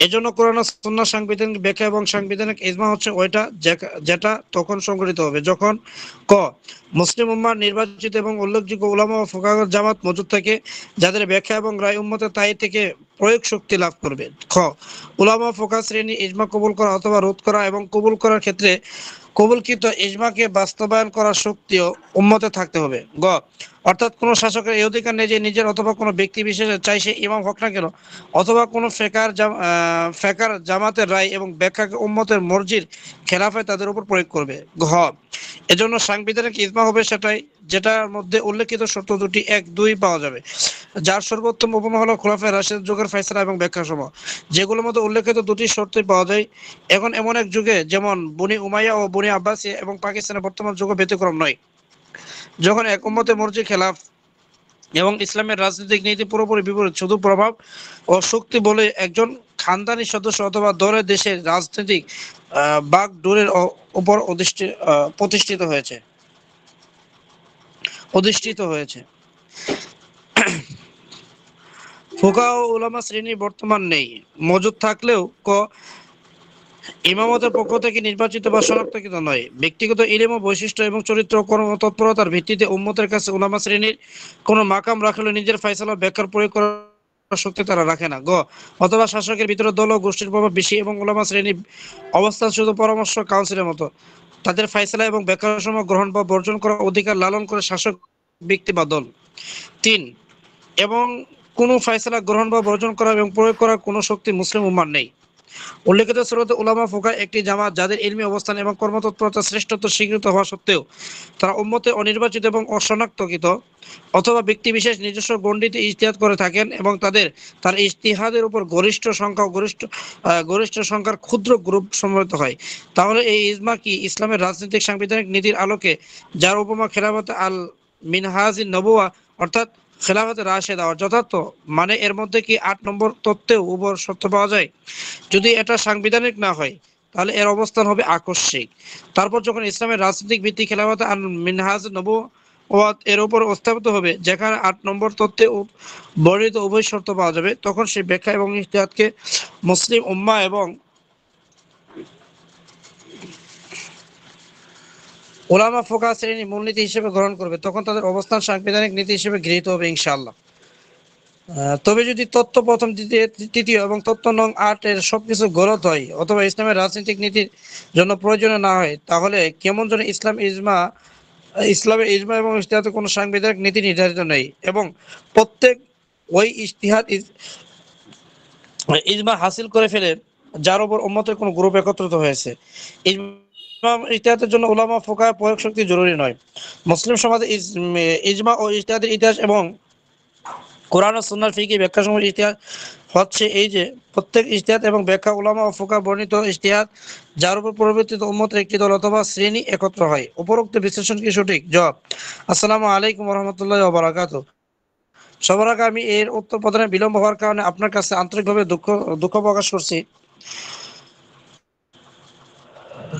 এজন্য কোরআন ও সুন্নাহর সাংবিধানিক ব্যাখ্যা এবং সাংবিধানিক ইজমা হচ্ছে ওইটা যেটা তখন সংগঠিত হবে যখন ক মুসলিম উম্মাহর নির্বাচিত এবং উল্লেখযোগ্য উলামা ও ফুকাহার জামাত মজুদ থাকে, যাদের ব্যাখ্যা এবং রায় উম্মতের তাই থেকে প্রয়োগ শক্তি লাভ করবে। খ উলামা ফুকাহা শ্রেণী ইজমা কবুল করা অথবা রোধ করা এবং কবুল করার ক্ষেত্রে কবুলকৃত ইজমাকে বাস্তবায়ন করার শক্তিও উম্মতে থাকতে হবে। গ অর্থাৎ কোন শাসকের এই অধিকার নেই যে নিজের অথবা কোনো ব্যক্তি বিশেষের, চাই সে ইমাম হোক না কেন, অথবা কোনো ফেকার জামাতের রায় এবং ব্যাখ্যাকে উম্মতের মর্জির খেলাফে তাদের উপর প্রয়োগ করবে। ঘ এজন্য সাংবিধানিক ইজমা হবে সেটাই যেটার মধ্যে উল্লেখিত শর্ত দুটি ১, ২ পাওয়া যাবে, যার সর্বোত্তম উপমা হলো খোলাফায়ে রাশিদুর যুগের ফয়সালা এবং ব্যাখ্যা সমূহ, যেগুলোর মধ্যে উল্লেখিত দুটি শর্তই পাওয়া যায়। এখন এমন এক যুগে যেমন বনি উমাইয়া ও বনি আব্বাসিয়া এবং পাকিস্তানের বর্তমান যুগ ব্যতিক্রম নয়, যখন এক উম্মতের মর্জি খেলাফ এবং ইসলামের রাজনৈতিক নীতি পুরোপুরি বিপরীত, শুধু প্রভাব ও শক্তি বলে একজন খানদানি সদস্য অথবা দলের দেশের রাজনৈতিক বাগডোরের উপর প্রতিষ্ঠিত হয়েছে। ফুকাহা ও উলামা শ্রেণী বর্তমান নেই, মজুদ থাকলেও ইমামতের পক্ষ থেকে নির্বাচিত বা শনাক্তকৃত নয়। ব্যক্তিগত ইলম ও বৈশিষ্ট্য এবং চরিত্র কর্মতৎপরতার ভিত্তিতে উম্মতের কাছে উলামা শ্রেণীর কোনো মাকাম রাখলে নিজের ফয়সালা ব্যাখ্যার প্রয়োগ করার শক্তি তারা রাখে না। গ অথবা শাসকের ভিতরে দল ও গোষ্ঠীর প্রভাব বেশি এবং উলামা শ্রেণীর অবস্থান শুধু পরামর্শ কাউন্সিলের মতো, তাদের ফয়সালা এবং ব্যাখ্যাসমূহ গ্রহণ বা বর্জন করার অধিকার লালন করে শাসক ব্যক্তি বা দল। ৩, এবং কোনো ফয়সালা গ্রহণ বা বর্জন করা এবং প্রয়োগ করার কোনো শক্তি মুসলিম উম্মার নেই। উল্লেখিত সূরাতে উলামা ফুকাহা একটি জামাত, যাদের ইলমি অবস্থান এবং কর্মতৎপরতা শ্রেষ্ঠত্ব স্বীকৃত হওয়া সত্ত্বেও তারা উম্মতে অনির্বাচিত এবং অশনাক্তকৃত অথবা ব্যক্তিবিশেষ নিজস্ব গণ্ডিতে ইজতিহাদ করে থাকেন এবং তার ইজতিহাদের উপর গরিষ্ঠ সংখ্যার ক্ষুদ্র গ্রুপ সম্মিলিত হয়, তাহলে এই ইজমা কি ইসলামের রাজনৈতিক সাংবিধানিক নীতির আলোকে, যার উপমা খেলাফত আল মিনহাজিন নবুয়া অর্থাৎ খেলাফতে রাশেদা যথার্থ, মানে এর মধ্যে কি ৮ নম্বর তত্ত্বেও উভয় সত্য পাওয়া যায়? যদি এটা সাংবিধানিক না হয় তাহলে এর অবস্থান হবে আকস্মিক। তারপর যখন ইসলামের রাজনৈতিক ভিত্তি খেলাফতে আল মিনহাজ নবুওয়াত এর উপর স্থাপিত হবে, যেখানে ৮ নম্বর তত্ত্বে বর্ণিত উভয় শর্ত পাওয়া যাবে, তখন সেই ব্যাখ্যা এবং ইজতিহাদকে মুসলিম উম্মাহ এবং উলামা ফুকাহা শ্রেণী মূলনীতি হিসেবে গ্রহণ করবে, তখন তাদের অবস্থান সাংবিধানিক নীতি হিসেবে গৃহীত হবে ইনশাআল্লাহ। তবে যদি তত্ত্ব প্রথম, দ্বিতীয়, তৃতীয় এবং তত্ত্ব নং ৮ এর সবকিছু গলত হয় অথবা ইসলামের রাজনৈতিক নীতির জন্য প্রয়োজনীয় না হয়, তাহলে কেমন যেন ইসলামের ইজমা এবং ইজতিহাদে কোনো সাংবিধানিক নীতি নির্ধারিত নেই এবং প্রত্যেক ওই ইজমা হাসিল করে ফেলে যার উপর উম্মতের কোনো গ্রুপ একত্রিত হয়েছে। ইজতিহাদের জন্য উলামা ফোকাহ প্রয়োগ শক্তি জরুরি নয়। মুসলিম সমাজে ইজমা ও ইজতিহাদের ইতিহাস এবং কোরআন ও সুন্নাহর ফিকহি ব্যাখ্যা সমূহ ইজতিহাদ হচ্ছে এই যে প্রত্যেক ইজতিহাদ এবং ব্যাখ্যা উলামা ও ফোকাহ বর্ণিত ইজতিহাদ যার উপর পরিবর্তিত উম্মতের একটি দল অথবা শ্রেণী একত্র হয়। উপরোক্ত বিশ্লেষণ কি সঠিক? জবাব: আসসালামু আলাইকুম ওয়া রাহমাতুল্লাহি ওয়া বারাকাতুহু। সবার আগে আমি এর উত্তর প্রদানে বিলম্ব হওয়ার কারণে আপনার কাছে আন্তরিকভাবে দুঃখ প্রকাশ করছি,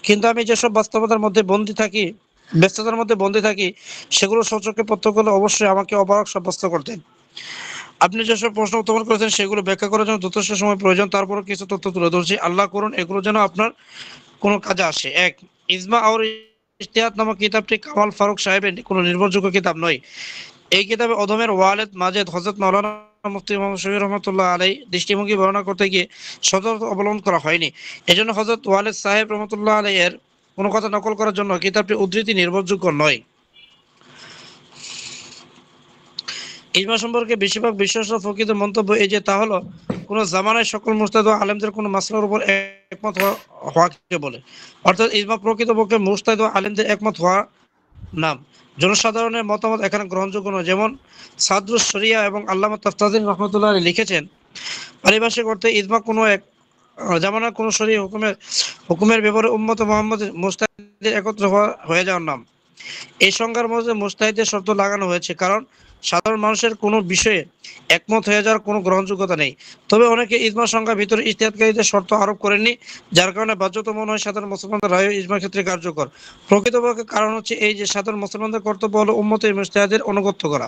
কিন্তু আমি যেসব ব্যস্ততার মধ্যে বন্দী থাকি সেগুলো স্বচক্ষে প্রত্যক্ষ করলে অবশ্যই আমাকে অপারগ সাব্যস্ত করতেন। আপনি যেসব প্রশ্ন উত্থাপন করেছেন সেগুলো ব্যাখ্যা করার জন্য যথেষ্ট সময় প্রয়োজন, তারপরও কিছু তথ্য তুলে ধরছি। আল্লাহ করুন এগুলো যেন আপনার কোনো কাজে আসে। ১. ইজমা আর ইজতিহাদ নামক কিতাবটি কামাল ফারুক সাহেবের কোনো নির্ভরযোগ্য কিতাব নয়। এই কিতাবে অধমের ওয়ালেদ মাজেদ হযরত মাওলানা মুফতি মুহাম্মদ শফি রহমতুল্লাহ আলাইহি দৃষ্টিভঙ্গি বর্ণনা করতে গিয়ে সতর্কতা অবলম্বন করা হয়নি। এজন্য হযরত ওয়ালেদ সাহেব রহমতুল্লাহ আলাইহি এর কোনো কথা নকল করার জন্য কিতাবটি উদ্ধৃতি নির্ভরযোগ্য নয়। ইজমা সম্পর্কে বেশিরভাগ বিশ্বাসী ফকিহদের মন্তব্য এই যে তা হলো কোন জামানায় সকল মুজতাহিদ ও আলেমদের কোন মাসলার উপর একমত হওয়াকে বলে। অর্থাৎ ইজমা প্রকৃতপক্ষে মুজতাহিদ ও আলেমদের একমত হওয়া নাম। জনসাধারণের মতামত এখানে গ্রহণযোগ্য নয়। যেমন সাদরুস শরিয়া এবং আল্লামা তাফতাজিন রহমতুল্লাহ আলাইহি লিখেছেন, পারিভাষিক অর্থে ইজমা কোনো এক জামানার কোন শরীয়ত হুকুমের ব্যাপারে উম্মত মুহাম্মদ মুজতাহিদের একত্র হয়ে যাওয়ার নাম। এই সংজ্ঞার মধ্যে মুজতাহিদের শর্ত লাগানো হয়েছে, কারণ সাধারণ মানুষের কোনো বিষয়ে একমত হয়ে যাওয়ার কোনো গ্রহণযোগ্যতা নেই। তবে অনেকে ইজমা সংজ্ঞার ভিতরে ইজতিহাদকারীদের শর্ত আরোপ করেননি, যার কারণে বাধ্যত মনে হয় সাধারণ মুসলমানদের রায় ইজমার ক্ষেত্রে কার্যকর। প্রকৃতপক্ষে কারণ হচ্ছে এই যে সাধারণ মুসলমানদের কর্তব্য হলো উম্মতের মুজতাহিদের অনুগত্য করা।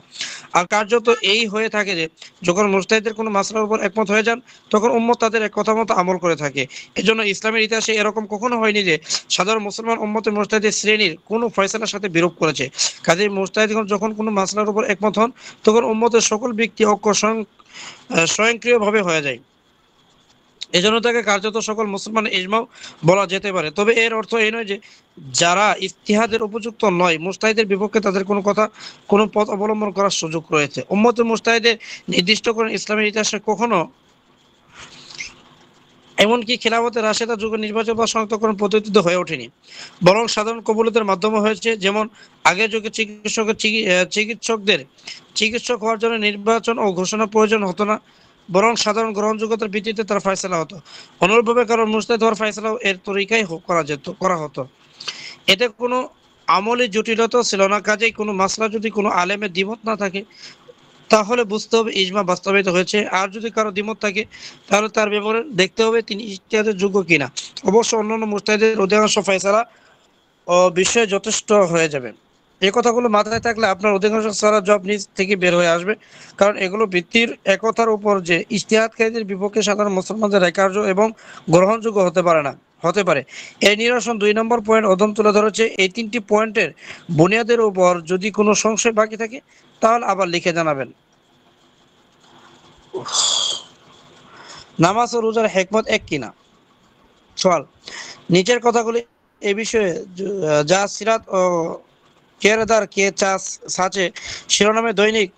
আর কার্যত এই হয়ে থাকে যে যখন মুজতাহিদের কোনো মাসলার উপর একমত হয়ে যান তখন উম্মত তাদের এক কথা মতো আমল করে থাকে। এজন্য ইসলামের ইতিহাসে এরকম কখনো হয়নি যে সাধারণ মুসলমান উম্মতের মুজতাহিদের শ্রেণীর কোনো ফয়সালার সাথে বিরোধ করেছে। কাজেই মুজতাহিদগণ যখন কোনো মাসলার উপর একমত হন তখন উম্মতের সকল ব্যক্তি ঐক্য স্বয়ংক্রিয়ভাবে হয়ে যায়। এজন্য তাকে কার্যত সকল মুসলমান ইজমা বলা যেতে পারে। তবে এর অর্থ এই নয় যে যারা ইজতিহাদের উপযুক্ত নয় মুজতাহিদের বিপক্ষে তাদের কোনো পথ অবলম্বন করার সুযোগ রয়েছে। উম্মতে মুজতাহিদের নির্দিষ্ট করে ইসলামের ইতিহাসে কখনো এমনকি খেলাফতে রাশেদা যুগে নির্বাচন বা শনাক্তকরণ পদ্ধতিতে হয়ে ওঠেনি, বরং সাধারণ কবুলিয়তের মাধ্যমে হয়েছে। যেমন আগের যুগে চিকিৎসক হওয়ার জন্য নির্বাচন ও ঘোষণা প্রয়োজন হতো না, বরং সাধারণ গ্রহণযোগ্যতার ভিত্তিতে তার ফয়সালা হতো। অনুরূপভাবে কারণ মুজতাহিদ হওয়ার ফয়সালাও এর তরিকায় করা হতো। এতে কোনো আমলি জটিলতা ছিল না। কাজেই কোনো মাসলা যদি কোনো আলেমের দ্বিমত না থাকে তাহলে বুঝতে হবে ইজমা বাস্তবায়িত হয়েছে। আর যদি কারো দ্বিমত থাকে তাহলে তার ব্যাপারে দেখতে হবে তিনি ইজতিহাদের যোগ্য কিনা। অবশ্য অন্যান্য মুজতাহিদের অধিকাংশ ফয়সালা ও বিষয়ে যথেষ্ট হয়ে যাবে। এই কথাগুলো মাথায় থাকলে আপনার অধিকাংশ সারা জব নিজ থেকে বের হয়ে আসবে, কারণ এগুলো ভিত্তির একতার উপর যে ইজতিহাদকারীদের বিপক্ষে সাধারণ মুসলমানদের কার্য এবং গ্রহণযোগ্য হতে পারে। এই নিরসন ২ নম্বর পয়েন্ট অধম তুলে ধরেছে। এই ৩টি পয়েন্টের বুনিয়াদের উপর যদি কোনো সংশয় বাকি থাকে তাহলে আবার লিখে জানাবেন। নামাজ ও রোজার হিকমত এক কিনা? সওয়াল: নিচের কথাগুলি এ বিষয়ে যা সিরাত ও কেরদার কে সাচে শিরোনামে দৈনিক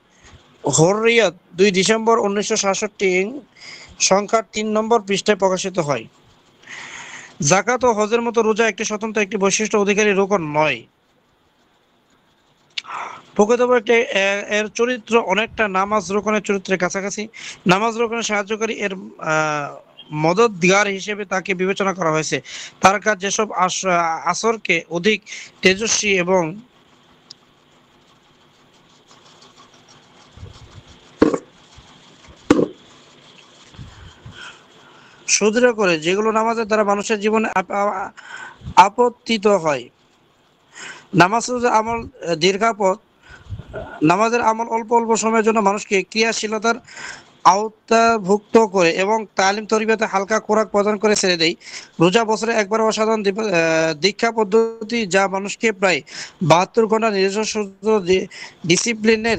হুররিয়ত ২ ডিসেম্বর ১৯৬৭ সংখ্যার ৩ নম্বর পৃষ্ঠায় প্রকাশিত হয়। যাকাত ও হজের মতো রোজা একটি স্বতন্ত্র একটি বৈশিষ্ট্য অধিকারী রোকন নয়। প্রকৃতপক্ষে এর চরিত্র অনেকটা নামাজ রোকনের চরিত্রের কাছাকাছি। নামাজ রোকনের সাহায্যকারী এর মদদগার হিসেবে তাকে বিবেচনা করা হয়েছে। তার কাজ যেসব আসরকে অধিক তেজস্বী এবং সুদৃঢ় করে, যেগুলো নামাজের দ্বারা মানুষের জীবনে আপত্তিত হয়। নামাজ আমল দীর্ঘাপদ নামাজের আমল অল্প অল্প সময়ের জন্য মানুষকে ক্রিয়াশীলতার আওতাভুক্ত করে এবং তালিম তরবিয়তে হালকা খোরাক প্রদান করে ছেড়ে দেয়। রোজা বছরে একবার অসাধারণ দীক্ষা পদ্ধতি, যা মানুষকে প্রায় ৭২ ঘন্টা নিজস্ব ডিসিপ্লিনের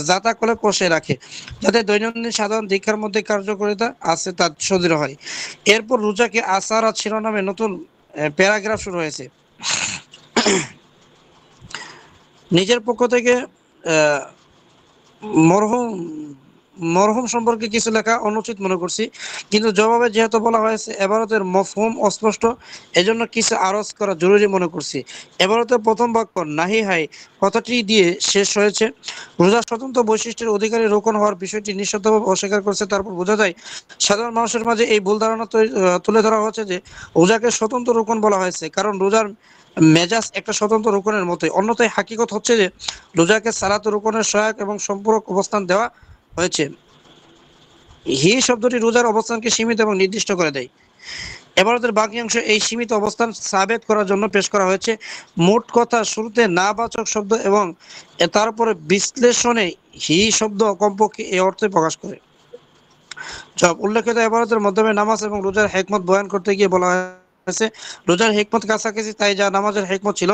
জাতা করে কষে রাখে, যাতে দৈনন্দিন সাধারণ দীক্ষার মধ্যে কার্যকারিতা আছে তা সুদৃঢ় হয়। এরপর রোজাকে আসারাত শিরোনামে নতুন প্যারাগ্রাফ শুরু হয়েছে। নিজের পক্ষ থেকে আহ, মরহুম মরহুম সম্পর্কে কিছু লেখা অনুচিত মনে করছি, কিন্তু জবাবে যেহেতু বলা হয়েছে এবারতের মফহুম অস্পষ্ট, এজন্য কিছু আরজ করা জরুরি মনে করছি। এবারতের প্রথম বাক্য নাহি হাই কথাটি দিয়ে শেষ হয়েছে। রোজা স্বতন্ত্র বৈশিষ্ট্যের অধিকারী রোকন হওয়ার বিষয়টি নিঃশর্তভাবে অস্বীকার করছে। তারপর বোঝা যায় সাধারণ মানুষের মাঝে এই ভুল ধারণা তুলে ধরা হচ্ছে যে রোজাকে স্বতন্ত্র রোকন বলা হয়েছে, কারণ রোজার মেজাজ একটা স্বতন্ত্র রোকনের মতোই। অন্যথায় হাকিকত হচ্ছে যে রোজাকে সালাত রোকনের সহায়ক এবং সম্পূরক অবস্থান দেওয়া হয়েছে। হি শব্দটি রোজার অবস্থানকে সীমিত এবং নির্দিষ্ট করে দেয়। এবারতের বাকি অংশ এই সীমিত অবস্থান সাবেত করার জন্য পেশ করা হয়েছে। মোট কথা শুরুতে না বাচক শব্দ এবং তারপরে বিশ্লেষণে হি শব্দ কমপক্ষে এই অর্থে প্রকাশ করে। সব উল্লেখিত এবারতের মাধ্যমে নামাজ এবং রোজার হেকমত বয়ান করতে গিয়ে বলা হয়েছে রোজার হেকমত কাছাকাছি, তাই যা নামাজের হেকমত ছিল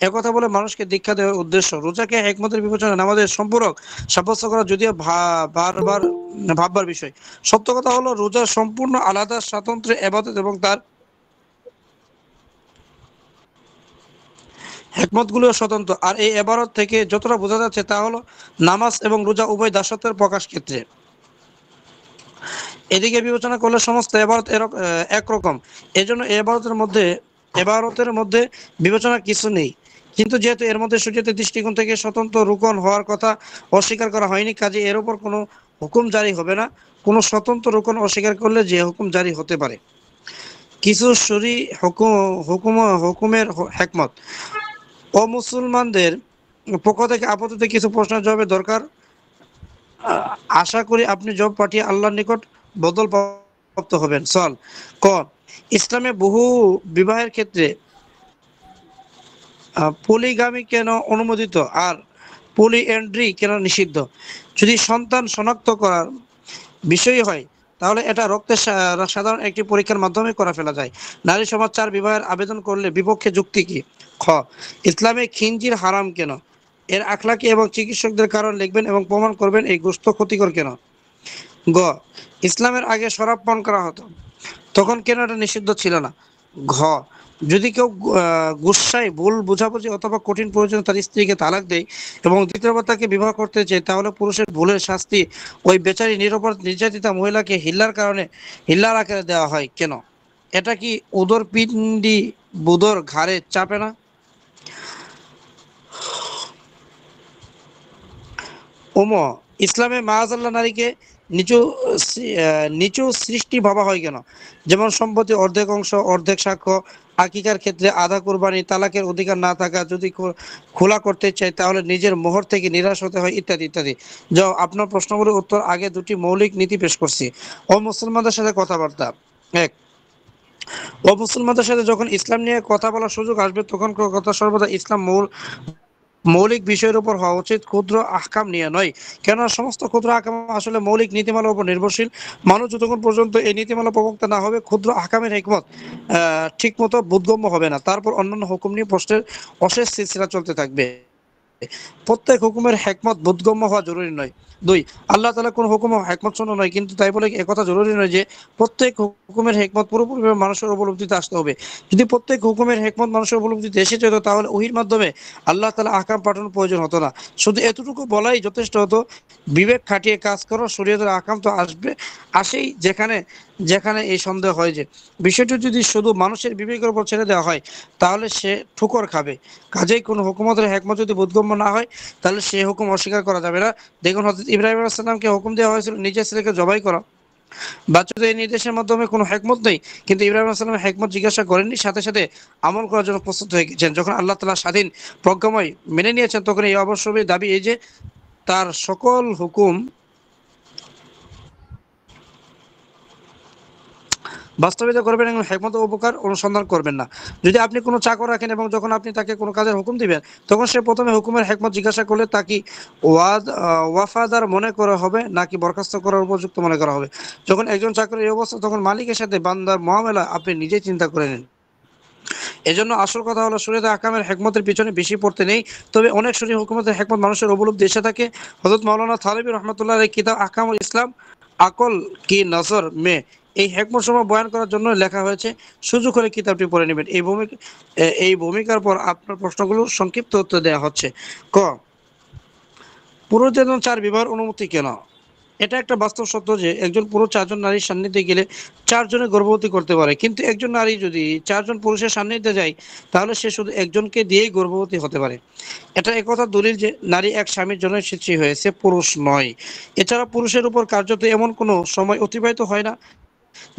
একথা বলে মানুষকে দীক্ষা দেওয়ার উদ্দেশ্য। রোজাকে হেকমতের বিবেচনা নামাজের সম্পূরক সাব্যস্ত করা যদিও বারবার ভাববার বিষয়। সত্য কথা হলো রোজা সম্পূর্ণ আলাদা স্বাতন্ত্র্য ইবাদত এবং তার হেকমত গুলো স্বতন্ত্র। আর এই ইবাদত থেকে যতটা বোঝা যাচ্ছে তা হলো নামাজ এবং রোজা উভয় দাসত্বের প্রকাশ ক্ষেত্রে। এদিকে বিবেচনা করলে সমস্ত ইবাদত একরকম, এজন্য ইবাদতের মধ্যে বিবেচনার কিছু নেই। কিন্তু যেহেতু এর মধ্যে শরীয়তের দৃষ্টিকোণ থেকে স্বতন্ত্র রুকন হওয়ার কথা অস্বীকার করা হয়নি, কাজে এর উপর কোনো হুকুম জারি হবে না। কোনো স্বতন্ত্র রুকন অস্বীকার করলে যে হুকুম জারি হতে পারে। কিছু শরী হুকুমের হেকমত। অমুসলমানদের পক্ষ থেকে আপাতত কিছু প্রশ্নের জবাবের দরকার। আশা করি আপনি জব পাঠিয়ে আল্লাহর নিকট বদল প্রাপ্ত হবেন। সল ক ইসলামে বহু বিবাহের ক্ষেত্রে পলিগামি কেন অনুমোদিত আর পলিএন্ড্রি কেন নিষিদ্ধ? যদি সন্তান শনাক্ত করার বিষয় হয় তাহলে এটা রক্তের সাধারণ একটি পরীক্ষার মাধ্যমে করা ফেলা যায়। নারী সমাজ 4 বিবাহের আবেদন করলে বিপক্ষে যুক্তি কি? খ ইসলামে খিনজির হারাম কেন? এর আখলাকি এবং চিকিৎসকদের কারণ লিখবেন এবং প্রমাণ করবেন এই গোশত ক্ষতিকর কেন। গ ইসলামের আগে শরাব পান করা হতো, তখন কেন এটা নিষিদ্ধ ছিল না? ঘ যদি কেউ গুসায় ভুল বোঝাবুঝি অথবা কঠিন প্রয়োজনে তার স্ত্রীকে তালাক দেয় এবং দ্বিতীয়বার তাকে বিবাহ করতে চায়, তাহলে পুরুষের ভুলের শাস্তি ওই বেচারি নিরপরাধ নির্যাতিতা মহিলাকে হিল্লার আকারে দেওয়া হয় কেন? এটা কি উদর পিণ্ডি বুদর ঘাড়ে চাপে না? ইসলামে মাআযাল্লাহ নারীকে নিচু নিচু সৃষ্টি ভাবা হয় কেন? যেমন সম্পত্তি অর্ধেক অংশ, অর্ধেক সাক্ষ্য, আকিকার ক্ষেত্রে আধা কুরবানি, তালাকের অধিকার না থাকা, যদি খোলা করতে চায় তাহলে নিজের মোহর থেকে নিরাশ হতে হয়, ইত্যাদি ইত্যাদি। যাও আপনার প্রশ্নগুলোর উত্তর আগে দুটি মৌলিক নীতি পেশ করছি। মুসলমানদের সাথে কথাবার্তা। এক মুসলমানদের সাথে যখন ইসলাম নিয়ে কথা বলার সুযোগ আসবে তখন কথা সর্বদা ইসলাম মৌলিক বিষয়ের উপর হওয়া উচিত, ক্ষুদ্র আহকাম নিয়ে নয়। কেননা সমস্ত ক্ষুদ্র আহকাম আসলে মৌলিক নীতিমালার উপর নির্ভরশীল। মানুষ যতক্ষণ পর্যন্ত এই নীতিমালা প্রবক্তা না হবে ক্ষুদ্র আহকামের হিকমত ঠিক মতো বোধগম্য হবে না। তারপর অন্যান্য হুকুম নিয়ে প্রশ্নের অশেষ সিলসিলা চলতে থাকবে। প্রত্যেক হুকুমের হেকমত বোধগম্য হওয়া জরুরি নয়। 2 আল্লাহ তাআলা কোন হুকুম হেকমত শূন্য নয়, কিন্তু তাই বলে একথা জরুরি নয় যে প্রত্যেক হুকুমের হেকমত পুরোপুরিভাবে মানুষের উপলব্ধিতে আসতে হবে। যদি প্রত্যেক হুকুমের হেকমত মানুষের উপলব্ধিতে এসে যেত তাহলে ওহির মাধ্যমে আল্লাহ তাআলা আহকাম পাঠানোর প্রয়োজন হতো না। শুধু এতটুকু বলাই যথেষ্ট হতো, বিবেক খাটিয়ে কাজ করো, শরীয়তের আহকাম তো আসেই যেখানে যেখানে এই সন্দেহ হয় যে বিষয়টি যদি শুধু মানুষের বিবেকের উপর ছেড়ে দেওয়া হয় তাহলে সে ঠুকর খাবে। কাজেই কোনো হুকুমতের হেকমত যদি বোধগম্য না হয় তাহলে সেই হুকুম অস্বীকার করা যাবে না। দেখুন হযরত ইব্রাহিম আলাইহিস সালামকে হুকুম দেওয়া হয়েছিল নিজের ছেলেকে জবাই করা। বাচ্চাদের এই নির্দেশের মাধ্যমে কোনো হেকমত নেই, কিন্তু ইব্রাহিম আলাইহিস সালাম হেকমত জিজ্ঞাসা করেননি, সাথে সাথে আমল করার জন্য প্রস্তুত হয়ে গেছেন। যখন আল্লাহ তাআলা স্বাধীন প্রজ্ঞাময় মেনে নিয়েছেন তখন এই অবশ্যই দাবি এই যে তার সকল হুকুম বাস্তবিত করবেন এবং হেকমত ও উপকার অনুসন্ধান করবেন না। যদি আপনি কোনো চাকর রাখেন এবং যখন আপনি তাকে কোনো কাজের হুকুম দিবেন তখন সে প্রথমে হুকুমের হেকমত জিজ্ঞাসা করলে তা কি ওয়াফাদার মনে করা হবে নাকি বরখাস্ত করার উপযুক্ত মনে করা হবে? যখন একজন চাকরের এই অবস্থা তখন মালিকের সাথে বান্দার মুআমালা আপনি নিজেই চিন্তা করে নিন। এজন্য আসল কথা হলো শরীয়তে আহকামের হিকমতের পিছনে বেশি পড়তে নেই, তবে অনেক শরীয় হুকুমতের হিকমত মানুষের উপলব্ধি এসে থাকে। হযরত মাওলানা থানভী রহমাতুল্লাহ আলাইহি কিতাব আহকামুল ইসলাম আকল কি নজর মে এই হিকমত সমূহ বয়ান করার জন্য লেখা হয়েছে। সুযোগ হলে কিতাবটি পড়ে নেবেন। এই ভূমিকার পর আপনার প্রশ্নগুলো সংক্ষিপ্ত উত্তর দেওয়া হচ্ছে। ক, পুরুষদের জন্য 4 বিবাহের অনুমতি কেন? এটা একটা বাস্তব সত্য যে একজন পুরুষ 4 জন নারীর সান্নিধ্যে গেলে 4 জনে গর্ভবতী করতে পারে, কিন্তু একজন নারী যদি 4 জন পুরুষের সান্নিধ্যে যায় তাহলে সে শুধু একজনকে দিয়েই গর্ভবতী হতে পারে। এটা একথা দলিল যে নারী এক স্বামীর জন্য সৃষ্টি হয়েছে, পুরুষ নয়। এছাড়া পুরুষের উপর কার্যত এমন কোনো সময় অতিবাহিত হয় না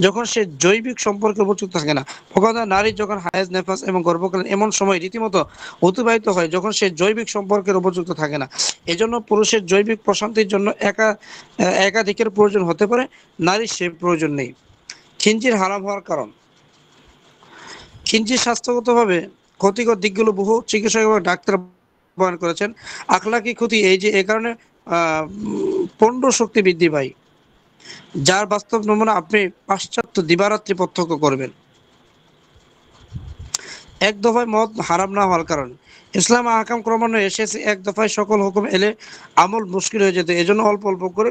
যখন সে জৈবিক সম্পর্কে উপযুক্ত থাকে না। প্রকারত নারী যখন হায়েজ, নেফাস এবং গর্ভকালীন এমন সময় রীতিমতো অতিবাহিত হয় যখন সে জৈবিক সম্পর্কের উপযুক্ত থাকে না। এজন্য পুরুষের জৈবিক প্রশান্তির জন্য একাধিকের প্রয়োজন হতে পারে, নারীর সে প্রয়োজন নেই। খিঞ্জির হারাম হওয়ার কারণ। খিঞ্জির স্বাস্থ্যগতভাবে ক্ষতিকর দিকগুলো বহু চিকিৎসক এবং ডাক্তার বয়ান করেছেন। আখলাকি ক্ষতি এই যে এ কারণে পণ্ড শক্তি বৃদ্ধি পায়, যার বাস্তব নমুনা আপনি পাশ্চাত্য দিবারাত্রি প্রত্যক্ষ করবেন। এক দফায় মদ হারাম না হওয়ার কারণ। ইসলাম আহকাম ক্রমান্বয়ে এসেছে, এক দফায় সকল হুকুম এলে আমল মুশকিল হয়ে যেত, এজন্য অল্প অল্প করে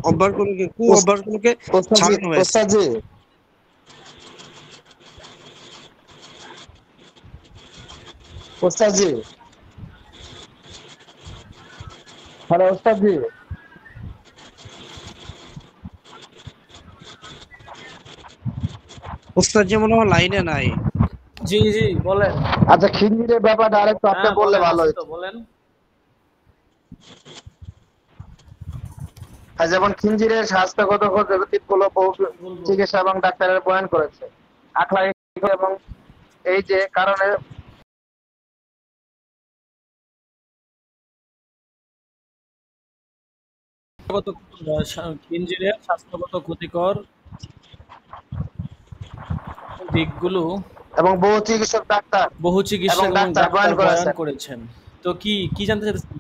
অভ্যাসগুলোকে ছাড়ানো হয়েছে। ওস্তাদজি ওস্তাদজি হ্যালো ওস্তাদজি ওস্তাদ যে মনে হয় লাইনে নাই। জি জি বলেন। আচ্ছা, খিঞ্জিরের ব্যাপারটা আরেকটু আপনি হ্যাঁ বললে বলেন, ভালো আছে হতো। তো বলেন। আর যেমন খিঞ্জিরের স্বাস্থ্যগত দিকগুলো বহু চিকিৎসা এবং ডাক্তারের বয়ান করেছে। আখলাই এবং এই যে কারণে খিঞ্জিরের স্বাস্থ্যগত ক্ষতিকর দিকগুলো এবং বহু চিকিৎসক ডাক্তার বহু চিকিৎসক এবং ডাক্তার ডাক্তার বয়ান করেছেন। করেছেন। তো কি কি জানতে চাইছেন?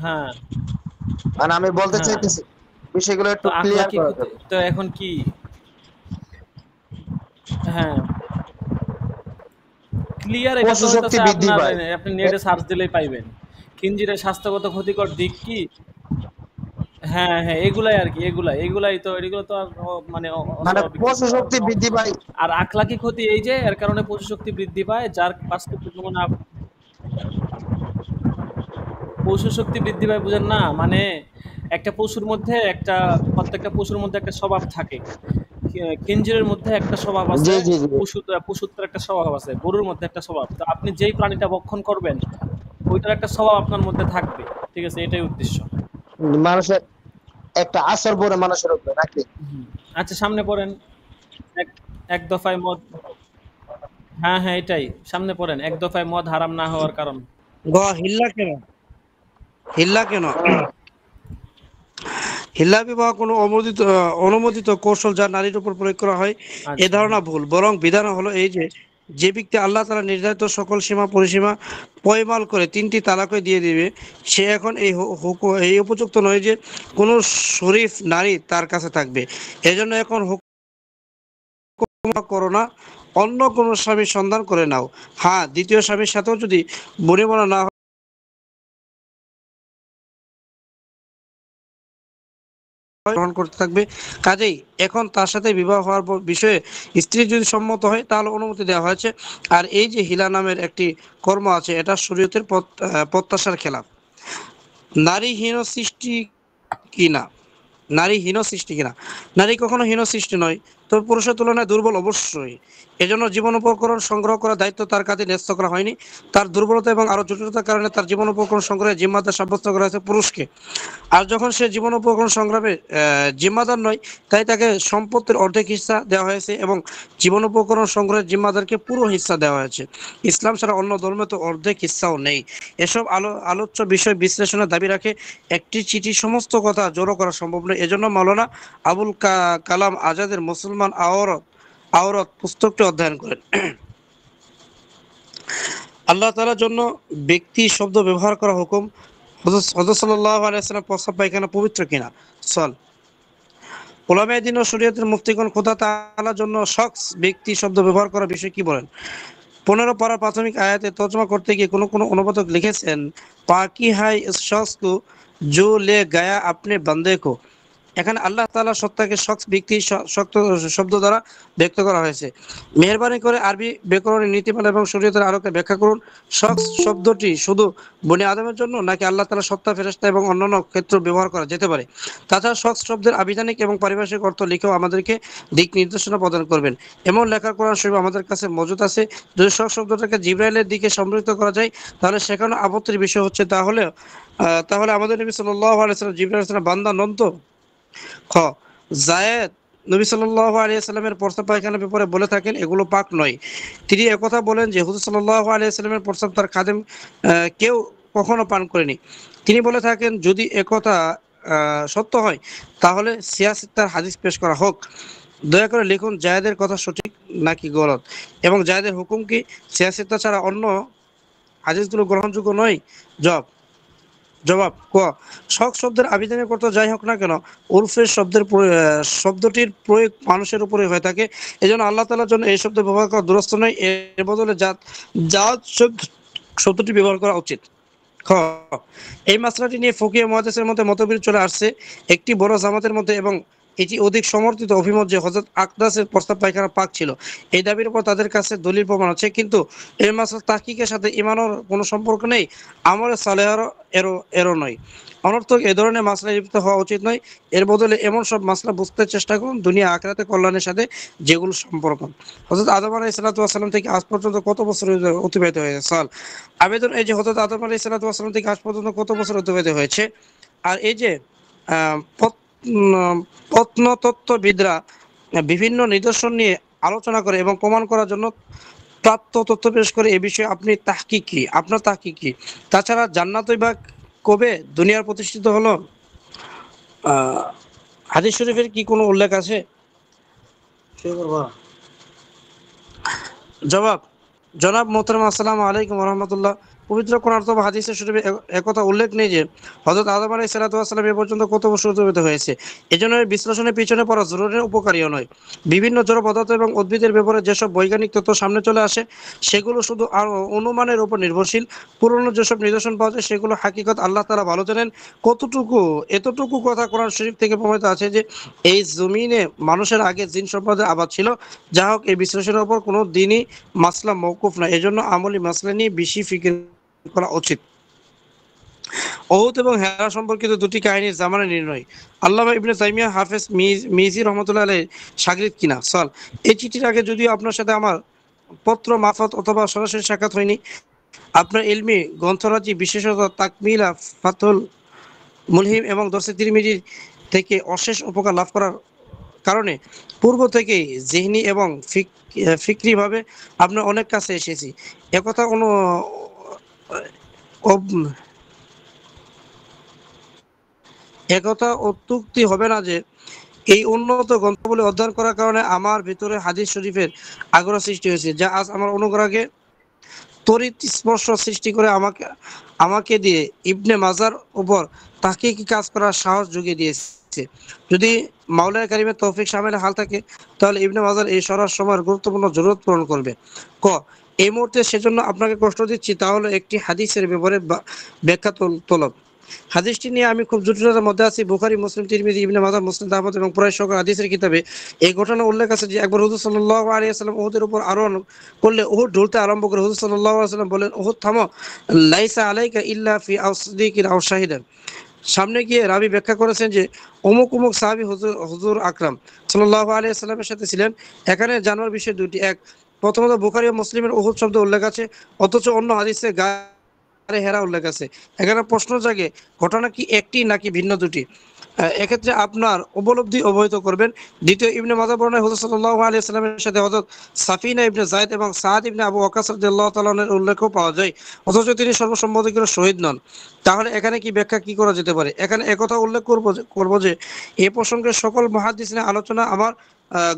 হ্যাঁ মানে আমি বলতে হ্যাঁ। চাইতেছি বিষয়গুলো তো একটু ক্লিয়ার আখলাকি করা ক্ষতি, যাবে। তো এখন কি? হ্যাঁ ক্লিয়ার, এটা তো পশু শক্তি হইতাছে বৃদ্ধি আপনার, পায়। আপনি নেটে সার্চ দিলেই পাইবেন। খিঞ্জিরের স্বাস্থ্যগত ক্ষতিকর দিক কি? হ্যাঁ হ্যাঁ এগুলাই আর কি, এগুলাই তো, এগুলো তো আর মানে মানে অস্বাভাবিক কিছু পশু না। শক্তি বৃদ্ধি পায়। আর আখলাকি ক্ষতি এই যে এর কারণে পশু শক্তি বৃদ্ধি পায়, যার বাস্তব নমুনা। পশু শক্তি বৃদ্ধি পায় বুঝেন না, মানে একটা পশুর মধ্যে একটা, প্রত্যেকটা পশুর মধ্যে একটা স্বভাব থাকে। খিঞ্জিরের মধ্যে একটা স্বভাব আছে, জি জি জি। পশুত্বের একটা স্বভাব আছে, গরুর মধ্যে একটা স্বভাব। তো আপনি যেই প্রাণীটা ভক্ষণ করবেন ওইটার একটা স্বভাব আপনার মধ্যে থাকবে, ঠিক আছে, এটাই উদ্দেশ্য। মানুষের একটা আসর পড়ে মানুষের উপরে নাকি? আচ্ছা সামনে পড়েন। এক এক দফায় মদ, হ্যাঁ হ্যাঁ এটাই, সামনে পড়েন। এক দফায় মদ হারাম না হওয়ার কারণ। হিল্লা কেন? হিল্লা কেন? হিল্লা বিবাহ কোনো অনুমোদিত কৌশল যা নারীর উপর প্রয়োগ করা হয়, এ আচ্ছা ধারণা ভুল। বরং বিধান হলো এই যে যে ব্যক্তি আল্লাহ তাআলা নির্ধারিত সকল সীমা পরিসীমা পয়মাল করে 3টি তালাকই দিয়ে দিবে, সে এখন এই উপযুক্ত নয় যে কোনো শরীফ নারী তার কাছে থাকবে। এজন্য এখন হুকুম করো না, অন্য কোনো স্বামীর সন্ধান করে নাও। হ্যাঁ, দ্বিতীয় স্বামীর সাথেও যদি বনিবনা না গ্রহণ করতে থাকবে। কাজেই এখন তার সাথে বিবাহ হওয়ার বিষয়ে স্ত্রী যদি সম্মত হয় তাহলে অনুমতি দেওয়া হয়েছে। আর এই যে হিলা নামের একটি কর্ম আছে, এটা শরীয়তের প্রত্যাশার খেলাফ। নারী হীন সৃষ্টি কিনা? নারী কখনো হীন সৃষ্টি নয়, তবে পুরুষের তুলনায় দুর্বল অবশ্যই। এজন্য জীবন উপকরণ সংগ্রহ করার দায়িত্ব তার কাঁধে ন্যস্ত করা হয়নি। তার দুর্বলতা এবং আরো জটিলতার কারণে তার জীবন উপকরণ সংগ্রহের জিম্মাদার সাব্যস্ত করা হয়েছে পুরুষকে। আর যখন সে জীবন উপকরণ সংগ্রামে জিম্মাদার নয়, তাই তাকে সম্পত্তির অর্ধেক হিস্সা দেওয়া হয়েছে এবং জীবন উপকরণ সংগ্রহের জিম্মাদারকে পুরো হিস্সা দেওয়া হয়েছে। ইসলাম ছাড়া অন্য ধর্মে তো অর্ধেক হিস্সাও নেই। এসব আলোচ্য বিষয় বিশ্লেষণের দাবি রাখে। একটি চিঠি সমস্ত কথা জড়ো করা সম্ভব নয়। এজন্য মাওলানা আবুল কালাম আজাদের মুসলমান আওরত পুস্তকটি অধ্যয়ন করেন। আল্লাহ তাআলার জন্য ব্যক্তি শব্দ ব্যবহার করা হুকুম। হযরত সাল্লাল্লাহু আলাইহি ওয়াসাল্লাম প্রস্রাব পায়খানা পবিত্র কিনা? উলামায়ে দ্বীন ও শরীয়তের মুফতিগণ খোদা তাআলার জন্য শখস ব্যক্তি শব্দ ব্যবহার করার বিষয়ে কি বলেন? 15 পারা প্রাথমিক আয়াতে তর্জমা করতে গিয়ে কোনো অনুবাদক লিখেছেন, পাকি হাই ইস শখস কো জো লে গায়া আপনি বান্দে কো। এখানে আল্লাহ তাআলা সত্তাকে শখস ব্যক্তি শব্দ দ্বারা ব্যক্ত করা হয়েছে। মেহেরবানি করে আরবি ব্যাকরণের নীতিমালা এবং শরীয়তের আলোকে ব্যাখ্যা করুন। শখস শব্দটি শুধু বনি আদমের জন্য নাকি আল্লাহ তাআলা সত্তা, ফেরেশতা এবং অন্যান্য ক্ষেত্রে ব্যবহার করা যেতে পারে? তাছাড়া শখস শব্দের আবিধানিক এবং পারিভাষিক অর্থ লিখেও আমাদেরকে দিক নির্দেশনা প্রদান করবেন। এমন লেখা কোরআন শরীফ আমাদের কাছে মজুদ আছে। যদি শখস শব্দটাকে জিবরাইলের দিকে সম্পৃক্ত করা যায় তাহলে সেখানে আপত্তির বিষয় হচ্ছে, তাহলে আমাদের নবী সাল্লাল্লাহু আলাইহি ওয়াসাল্লাম জিবরাইল আলাইহিস সালাম বান্দা নন তো? খ জায়েদ নবী সাল্লাল্লাহু আলাইহি সাল্লামের প্রস্রাব পায়খানার ব্যাপারে বলে থাকেন এগুলো পাক নয়। তিনি একথা বলেন যে হুজুর সাল্লাল্লাহু আলাইহি সাল্লামের প্রস্রাব তার খাদেম কেউ কখনো পান করেনি। তিনি বলে থাকেন যদি একথা সত্য হয় তাহলে সিয়াসিত্তার হাদিস পেশ করা হোক। দয়া করে লিখুন জায়েদের কথা সঠিক নাকি গলত, এবং জায়েদের হুকুম কি সিয়াসিত্তা ছাড়া অন্য হাদিসগুলো গ্রহণযোগ্য নয়? জবাব ক শখ শব্দের আবিধানিক অর্থ যাই হোক না কেন, উরফের শব্দটির প্রয়োগ মানুষের উপরে হয়ে থাকে। এজন্য আল্লাহ তাআলার জন্য এই শব্দ ব্যবহার করা দুরস্ত নয়, এর বদলে জাত শব্দটি ব্যবহার করা উচিত। খ এই মাসলাটি নিয়ে ফকিহ মুহাদ্দিসের মধ্যে মতবিরোধ চলে আসছে একটি বড় জামাতের মধ্যে, এবং এটি অধিক সমর্থিত অভিমত যে হযরত আকদাসের প্রস্তাব পায়খানা পাক ছিল। এই দাবির উপর তাদের কাছে দলিল প্রমাণ আছে, কিন্তু এই মাসলা তাহকিকের সাথে ঈমানের কোনো সম্পর্ক নেই, আমলে সালেহার এরও নয়। অনর্থক এ ধরনের মাসলায় লিপ্ত হওয়া উচিত নয়। এর বদলে এমন সব মাসলা বুঝতে চেষ্টা করুন দুনিয়া আখিরাতে কল্যাণের সাথে যেগুলো সম্পর্ক। হযরত আদম আলাইহিস সালাতু ওয়াস সালাম থেকে আজ পর্যন্ত কত বছর অতিবাহিত হয়েছে? সাল আবেদন এই যে হযরত আদম আলাইহিস সালাতু ওয়াস সালাম থেকে আজ পর্যন্ত কত বছর অতিবাহিত হয়েছে? আর এই যে প্রত্নতত্ত্ববিদরা বিভিন্ন নিদর্শন নিয়ে আলোচনা করে এবং প্রমাণ করার জন্য প্রাপ্ত তথ্য পেশ করে, এ বিষয়ে আপনার তাহকিক কি? তাছাড়া জান্নাতই বা কবে দুনিয়ার প্রতিষ্ঠিত হলো? হাদিস শরীফের কি কোনো উল্লেখ আছে? জনাব মোহতারাম, আসসালামু আলাইকুম ওয়া রাহমাতুল্লাহ। পবিত্র কোরআন অথবা হাদিসের শরীফে একথা উল্লেখ নেই যে হযরত আদম আলাইহিস সালাতু ওয়াস সালাম এ পর্যন্ত কত বছর অতিবাহিত হয়েছে। এজন্য এর বিশ্লেষণের পিছনে পড়া জরুরি উপকারীও নয়। বিভিন্ন জড় পদার্থ এবং উদ্ভিদের ব্যাপারে যেসব বৈজ্ঞানিক তথ্য সামনে চলে আসে সেগুলো শুধু অনুমানের উপর নির্ভরশীল। পুরনো যেসব নিদর্শন পাওয়া যায় সেগুলো হাকিকত আল্লাহ তাআলা ভালো জানেন। এতটুকু কথা কোরআন শরীফ থেকে প্রমাণিত আছে যে এই জমিনে মানুষের আগে জিন সম্প্রদায় আবাদ ছিল। যা হোক, এই বিশ্লেষণের উপর কোনো দিনই মাসলা মওকুফ না, এজন্য আমলি মাসলা নিয়ে বেশি ফিকির করা উচিত। ওহুদ এবং হেরা সম্পর্কিত দুটি কাহিনীর জামানা নির্ণয়। আল্লামা ইবনে তাইমিয়া হাফেজ মিজি রহমতুল্লাহ আলাইহির শাগির্দ কিনা? সাল এই চিঠির আগে যদিও আপনার সাথে আমার পত্র মারফত অথবা সরাসরি সাক্ষাৎ হয়নি, আপনার ইলমি গ্রন্থরাজি বিশেষত তাকমিলা ফাতুল মুলহিম এবং দরসে তিরমিজি থেকে অশেষ উপকার লাভ করার কারণে পূর্ব থেকেই জিহনি এবং ফিকরিভাবে আপনার অনেক কাছে এসেছি। একথা অত্যুক্তি হবে না যে এই উন্নত গ্রন্থগুলি অধ্যয়ন করার কারণে আমার ভিতরে হাদিস শরীফের আগ্রহ সৃষ্টি হয়েছে, যা আজ আমার অনুগ্রহে তড়িৎ স্পর্শ সৃষ্টি করে আমাকে দিয়ে ইবনে মাজার উপর তাহকিকি কাজ করার সাহস জুগিয়ে দিয়েছে। যদি মাওলানা কারিমের তৌফিক শামিল হাল থাকে তাহলে ইবনে মাজার এই সরার সময়ের গুরুত্বপূর্ণ জরুরত পূরণ করবে। এই মুহূর্তে সেজন্য আপনাকে কষ্ট দিচ্ছি তাহলে একটি হাদিসের ব্যাপারে ব্যাখ্যা তলব। হাদিসটি নিয়ে আমি খুব জটিলতার মধ্যে আছি। বুখারী, মুসলিম, তিরমিজি, ইবনে মাজাহ, মুসনাদ আহমদ এবং প্রায় সকল হাদিসের কিতাবে এই ঘটনা উল্লেখ আছে যে একবার হুজুর সাল্লাল্লাহু আলাইহি ওয়াসাল্লাম উহুদের উপর আরোহণ করলে উহুদ ঢুলতে আরম্ভ করে হুজুর সাল্লাল্লাহু আলাইহি ওয়াসাল্লাম বলেন, উহুদ থামো, লাইসা আলাইকা ইল্লা ফি আসদিকিন আও শাহিদান। সামনে গিয়ে রাবি ব্যাখ্যা করেছেন যে অমুক সাহাবী হুজুর আকরাম সাল্লাল্লাহু আলাইহি ওয়াসাল্লামের সাথে ছিলেন। এখানে জানার বিষয় দুটি। এক, প্রথমত বুখারী ও মুসলিমের উহুদ শব্দ উল্লেখ আছে, অথচ অন্য হাদিসে হেরা উল্লেখ আছে। এখানে প্রশ্ন জাগে ঘটনা কি একটি নাকি ভিন্ন দুটি? এক্ষেত্রে আপনার উপলব্ধি অবহিত করবেন। দ্বিতীয়, ইবনে মাজাহ বর্ণনায় হুজুর সাল্লাল্লাহু আলাইহি ওয়াসাল্লামের সাথে হযরত সাফিনা ইবনে যায়েদ এবং সাদ ইবনে আবু ওয়াক্কাস রাদিয়াল্লাহু তাআলা আনহুর উল্লেখও পাওয়া যায়, অথচ তিনি সর্বসম্মতিক্রমে শহীদ নন। তাহলে এখানে কি ব্যাখ্যা কি করা যেতে পারে? এখানে একথা উল্লেখ করব যে এই প্রসঙ্গে সকল মুহাদ্দিসিনের আলোচনা আমার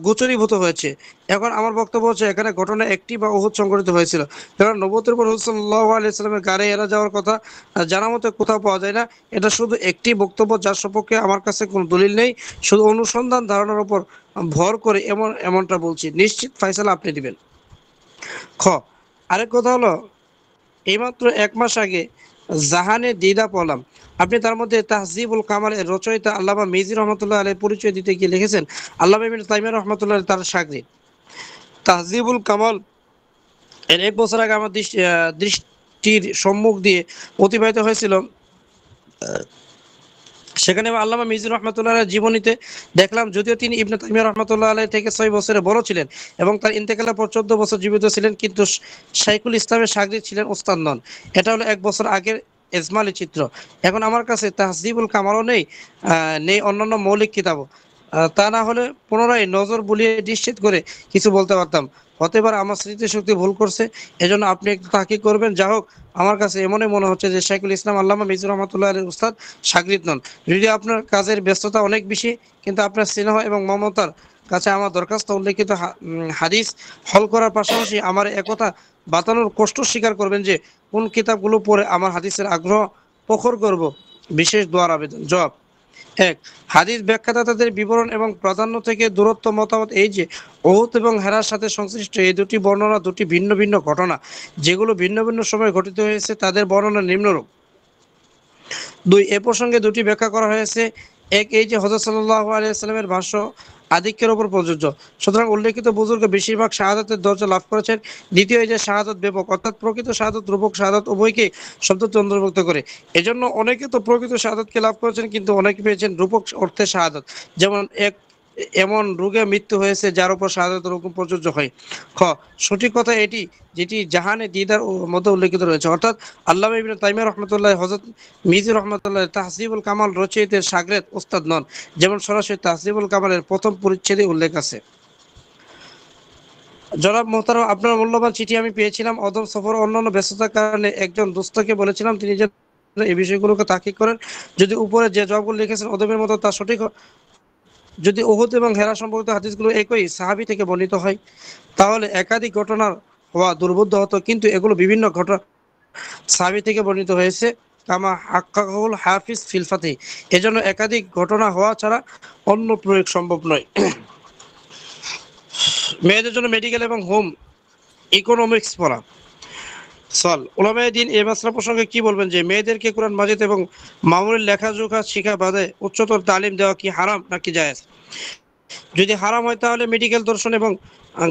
গোচরীভূত হয়েছে। এখন আমার বক্তব্য হচ্ছে এখানে ঘটনা একটি বা উহুদ সংঘটিত হয়েছিল, কারণ নবুয়তের পর রাসূল সাল্লাল্লাহু আলাইহি সাল্লামের গাড়ে এরা যাওয়ার কথা জানা মতে কোথাও পাওয়া যায় না। এটা শুধু একটি বক্তব্য যার সপক্ষে আমার কাছে কোনো দলিল নেই, শুধু অনুসন্ধান ধারণার উপর ভর করে এমনটা বলছি। নিশ্চিত ফায়সালা আপনি দিবেন। খ, আরেক কথা হলো, এইমাত্র 1 মাস আগে জাহানে দিদা পড়লাম, আপনি তার মধ্যে তাহজিবুল কামালের রচয়িতা আল্লামা মিজি রহমতুল্লাহ আলাইহির পরিচয় দিতে গিয়ে লিখেছেন আল্লামা ইবনে তাইমিয়া রহমতুল্লাহ আলাইহি তার শাগরিদ। তাহজিবুল কামাল এর 1 বছর আগে আমার দৃষ্টির সম্মুখ দিয়ে অতিবাহিত হয়েছিল। সেখানে আল্লামা মিজি রহমতুল্লাহ আলাইহির জীবনীতে দেখলাম, যদিও তিনি ইবনে তাইমিয়া রহমতুল্লাহ আলাইহি থেকে 6 বছরের বড় ছিলেন এবং তার ইন্তেকালের পর 14 বছর জীবিত ছিলেন, কিন্তু শাইখুল ইসলামের শাগরিদ ছিলেন, ওস্তাদ নন। এটা হলো 1 বছর আগের এজমালি চিত্র। এখন আমার কাছে তাহজিবুল কামালও নেই, নেই অন্যান্য মৌলিক কিতাবও। তা না হলে পুনরায় নজর বুলিয়ে নিশ্চিত করে কিছু বলতে পারতাম। হতে পারে আমার স্মৃতিশক্তি ভুল করছে, এজন্য আপনি একটু তাহকিক করবেন। যা হোক, আমার কাছে এমনই মনে হচ্ছে যে শাইখুল ইসলাম আল্লামা মিজুর রহমতুল্লাহ আলাইহির উস্তাদ, শাগরিদ নন। যদি আপনার কাজের ব্যস্ততা অনেক বেশি, কিন্তু আপনার স্নেহ এবং মমতার কাছে আমার দরখাস্ত উল্লেখিত হাদিস হল করার পাশাপাশি আমার একথা বাতানোর কষ্ট স্বীকার করবেন যে কোন কিতাবগুলো পড়ে আমার হাদিসের আগ্রহ প্রখর করব। বিশেষ দোয়ার আবেদন। জবাব: 1, হাদিস ব্যাখ্যাতাদের বিবরণ এবং প্রাধান্য থেকে দূরত্ব মতামত এই যে উহুদ এবং হেরার সাথে সংশ্লিষ্ট এই দুটি বর্ণনা দুটি ভিন্ন ভিন্ন ঘটনা, যেগুলো ভিন্ন ভিন্ন সময় ঘটিত হয়েছে। তাদের বর্ণনা নিম্নরূপ। 2, এ প্রসঙ্গে দুটি ব্যাখ্যা করা হয়েছে। 1, এই যে হযরত সাল্লাল্লাহু আলাইহি ওয়াসাল্লামের ভাষ্য আধিক্যের উপর প্রযোজ্য, সুতরাং উল্লেখিত বুজুর্গ বেশিরভাগ শাহাদাতের দরজা লাভ করেছেন। 2, এই যে শাহাদাত ব্যাপক, অর্থাৎ প্রকৃত শাহাদাত, রূপক শাহাদাত উভয়কে শব্দটি অন্তর্ভুক্ত করে। এজন্য অনেকে তো প্রকৃত শাহাদাতকে লাভ করেছেন, কিন্তু অনেকে পেয়েছেন রূপক অর্থে শাহাদাত। যেমন এমন রোগে মৃত্যু হয়েছে যার উপর শাহাদাতের হুকুম প্রযোজ্য হয়। খ, সঠিক কথা এটি যেটি জাহানে দিদার মধ্যে উল্লেখিত রয়েছে, অর্থাৎ আল্লামা ইবনে তাইমিয়া রহমতুল্লাহ হযরত মিজি রহমতুল্লাহ তাহজিবুল কামাল রচয়িতের শাগরেদ, ওস্তাদ নন, যেমন সরাসরি তাহজিবুল কামালের প্রথম পরিচ্ছেদে উল্লেখ আছে। জনাব মোহতারাম, আপনার মূল্যবান চিঠি আমি পেয়েছিলাম। অদম সফর অন্যান্য ব্যস্ততার কারণে একজন দোস্তকে বলেছিলাম তিনি যেন এই বিষয়গুলোকে তাহকিক করেন। যদি উপরে যে জবাবগুলো লিখেছেন অদমের মতো তা সঠিক, যদি উহুদ এবং হেরা সম্পর্কিত হাদিসগুলো একই সাহাবী থেকে বর্ণিত হয়, তাহলে একাধিক ঘটনার হওয়া দুর্বোধ্য হতো, কিন্তু এগুলো বিভিন্ন ঘটনা সাহাবী থেকে বর্ণিত হয়েছে, কামা হাক্কাহুল হাফিজ ফিল ফাতিহ। এজন্য একাধিক ঘটনা হওয়া ছাড়া অন্য প্রয়োগ সম্ভব নয়। মেয়েদের জন্য মেডিকেল এবং হোম ইকোনমিক্স পড়া। সল উলামায়ে দ্বীন এই মাসলা প্রসঙ্গে কি বলবেন যে মেয়েদেরকে কোরআন মাজিদ এবং মামুনের লেখাজোখা শিখা বাদে উচ্চতর তালিম দেওয়া কি হারাম নাকি জায়েজ? যদি হারাম হয় তাহলে মেডিকেল দর্শন এবং